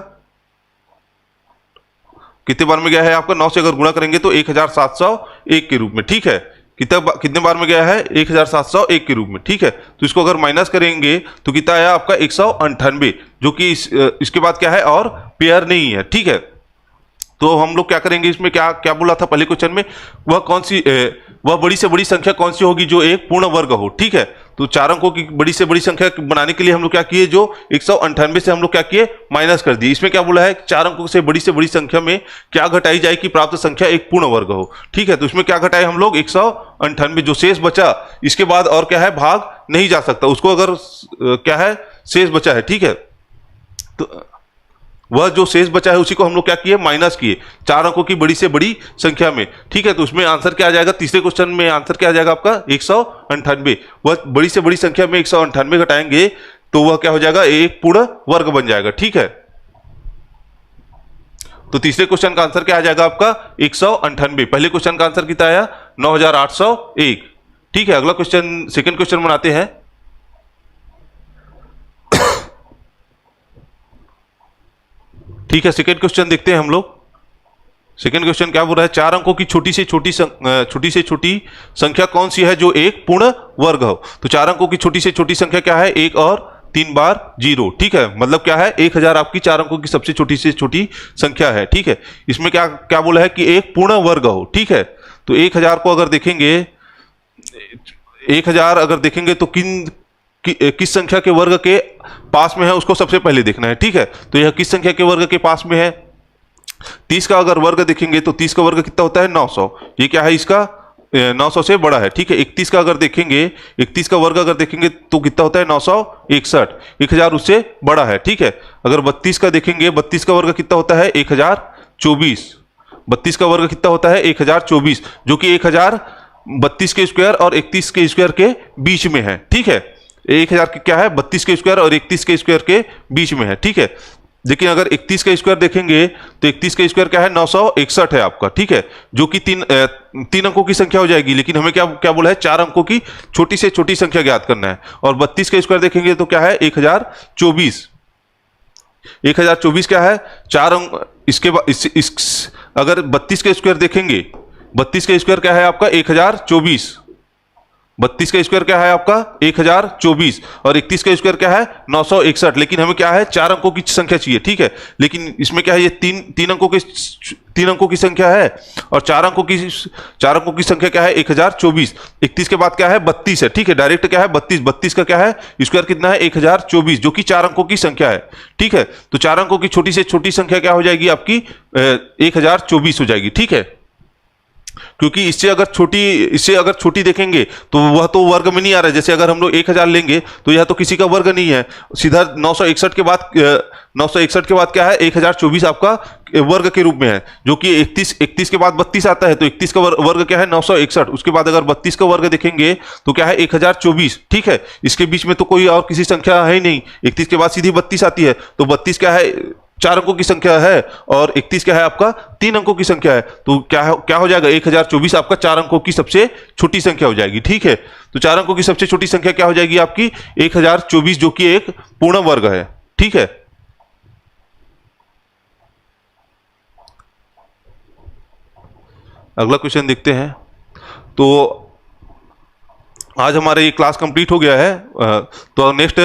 कितने बार में गया है आपका, 9 से अगर गुणा करेंगे तो 1701 के रूप में, ठीक है। कितने बार में गया है, 1701 के रूप में, ठीक है। तो इसको अगर माइनस करेंगे तो कितना आया आपका 198, जो कि इसके बाद क्या है और पेयर नहीं है, ठीक है। तो हम लोग क्या करेंगे, इसमें क्या क्या बोला था पहले क्वेश्चन में, वह बड़ी से बड़ी संख्या कौन सी होगी जो एक पूर्ण वर्ग हो, ठीक है। तो 4 अंकों की बड़ी से बड़ी संख्या बनाने के लिए हम लोग क्या किए, जो 198 से हम लोग क्या किए, माइनस कर दिए। इसमें क्या बोला है, 4 अंकों से बड़ी संख्या में क्या घटाई जाए कि प्राप्त संख्या एक पूर्ण वर्ग हो, ठीक है। तो इसमें क्या घटाए हम लोग 198, जो शेष बचा इसके बाद और क्या है, भाग नहीं जा सकता उसको, अगर क्या है शेष बचा है, ठीक है। तो वह जो शेष बचा है उसी को हम लोग क्या किए, माइनस किए 4 अंकों की बड़ी से बड़ी संख्या में, ठीक है। तो उसमें आंसर क्या आ जाएगा, तीसरे क्वेश्चन में आंसर क्या आ जाएगा आपका 198। वह बड़ी से बड़ी संख्या में 198 घटाएंगे तो वह क्या हो जाएगा, एक पूर्ण वर्ग बन जाएगा, ठीक है। तो तीसरे क्वेश्चन का आंसर क्या आ जाएगा आपका 198। पहले क्वेश्चन का आंसर कितना आया 9801, ठीक है। अगला क्वेश्चन, सेकंड क्वेश्चन बनाते हैं। ठीक है, सेकंड क्वेश्चन देखते हैं हम लोग। सेकंड क्वेश्चन क्या बोल रहा है, 4 अंकों की छोटी से छोटी संख्या कौन सी है जो एक पूर्ण वर्ग हो। तो 4 अंकों की छोटी से छोटी संख्या क्या है, 1 और 3 बार 0, ठीक है। मतलब क्या है, 1000 आपकी 4 अंकों की सबसे छोटी से छोटी संख्या है, ठीक है। इसमें क्या क्या बोला है कि एक पूर्ण वर्ग हो, ठीक है। तो 1000 को अगर देखेंगे, 1000 अगर देखेंगे तो किस संख्या के वर्ग के पास में है उसको सबसे पहले देखना है, ठीक है। तो यह किस संख्या के वर्ग के पास में है, 30 का अगर वर्ग देखेंगे तो 30 का वर्ग कितना होता है 900, ये क्या है इसका 900 से बड़ा है, ठीक है। 31 का अगर देखेंगे, 31 का वर्ग अगर देखेंगे तो कितना होता है 961, 1000 उससे बड़ा है, ठीक है। अगर 32 का देखेंगे, 32 का वर्ग कितना होता है 1024, 32 का वर्ग कितना होता है 1024, जो कि 1032 के स्क्वायर और 31 के स्क्वायर के बीच में है, ठीक है। 1000 क्या है 32 के स्क्वायर और 31 के स्क्वायर के बीच में है, ठीक है। लेकिन अगर 31 का स्क्वायर देखेंगे तो 31 का स्क्वायर क्या है 961 है आपका, ठीक है, जो कि तीन अंकों की संख्या हो जाएगी। लेकिन हमें क्या क्या बोला है, 4 अंकों की छोटी से छोटी संख्या ज्ञात करना है। और 32 का स्क्वायर देखेंगे तो क्या है 1024, 1024 क्या है 4 अंक। इसके बाद अगर 32 का स्क्वायर देखेंगे, 32 का स्क्वायर क्या है आपका 1024, 32 का स्क्वायर क्या है आपका 1024 और 31 का स्क्वायर क्या है 961। लेकिन हमें क्या है 4 अंकों की संख्या चाहिए, ठीक है। लेकिन इसमें क्या है, ये तीन अंकों की संख्या है और 4 अंकों की संख्या क्या है 1024। 31 के बाद क्या है 32 है, ठीक है। डायरेक्ट क्या है 32 का क्या है स्क्वायर कितना है 1024, जो कि 4 अंकों की संख्या है, ठीक है। तो 4 अंकों की छोटी से छोटी संख्या क्या हो जाएगी आपकी 1024 हो जाएगी, ठीक है। क्योंकि इससे अगर छोटी देखेंगे तो वह तो वर्ग में नहीं आ रहा है। जैसे अगर हम लोग 1000 लेंगे तो यह तो किसी का वर्ग नहीं है। सीधा 961 के बाद 961 के बाद क्या है, 1024 आपका वर्ग के रूप में है, जो कि 31 के बाद 32 आता है, तो 31 का वर्ग क्या है, 961। उसके बाद अगर 32 का वर्ग देखेंगे तो क्या है, 1024। ठीक है, इसके बीच में तो कोई और किसी संख्या है ही नहीं। 31 के बाद सीधी 32 आती है, तो 32 क्या है, 4 अंकों की संख्या है, और 31 क्या है आपका, 3 अंकों की संख्या है। तो क्या हो जाएगा, 1024 आपका 4 अंकों की सबसे छोटी संख्या हो जाएगी। ठीक है, तो 4 अंकों की सबसे छोटी संख्या क्या हो जाएगी आपकी, 1024, जो कि एक पूर्ण वर्ग है। ठीक है, अगला क्वेश्चन देखते हैं। तो आज हमारा ये क्लास कंप्लीट हो गया है। तो नेक्स्ट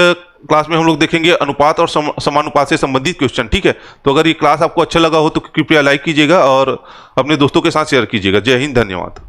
क्लास में हम लोग देखेंगे अनुपात और समानुपात से संबंधित क्वेश्चन। ठीक है, तो अगर ये क्लास आपको अच्छा लगा हो तो कृपया लाइक कीजिएगा और अपने दोस्तों के साथ शेयर कीजिएगा। जय हिंद, धन्यवाद।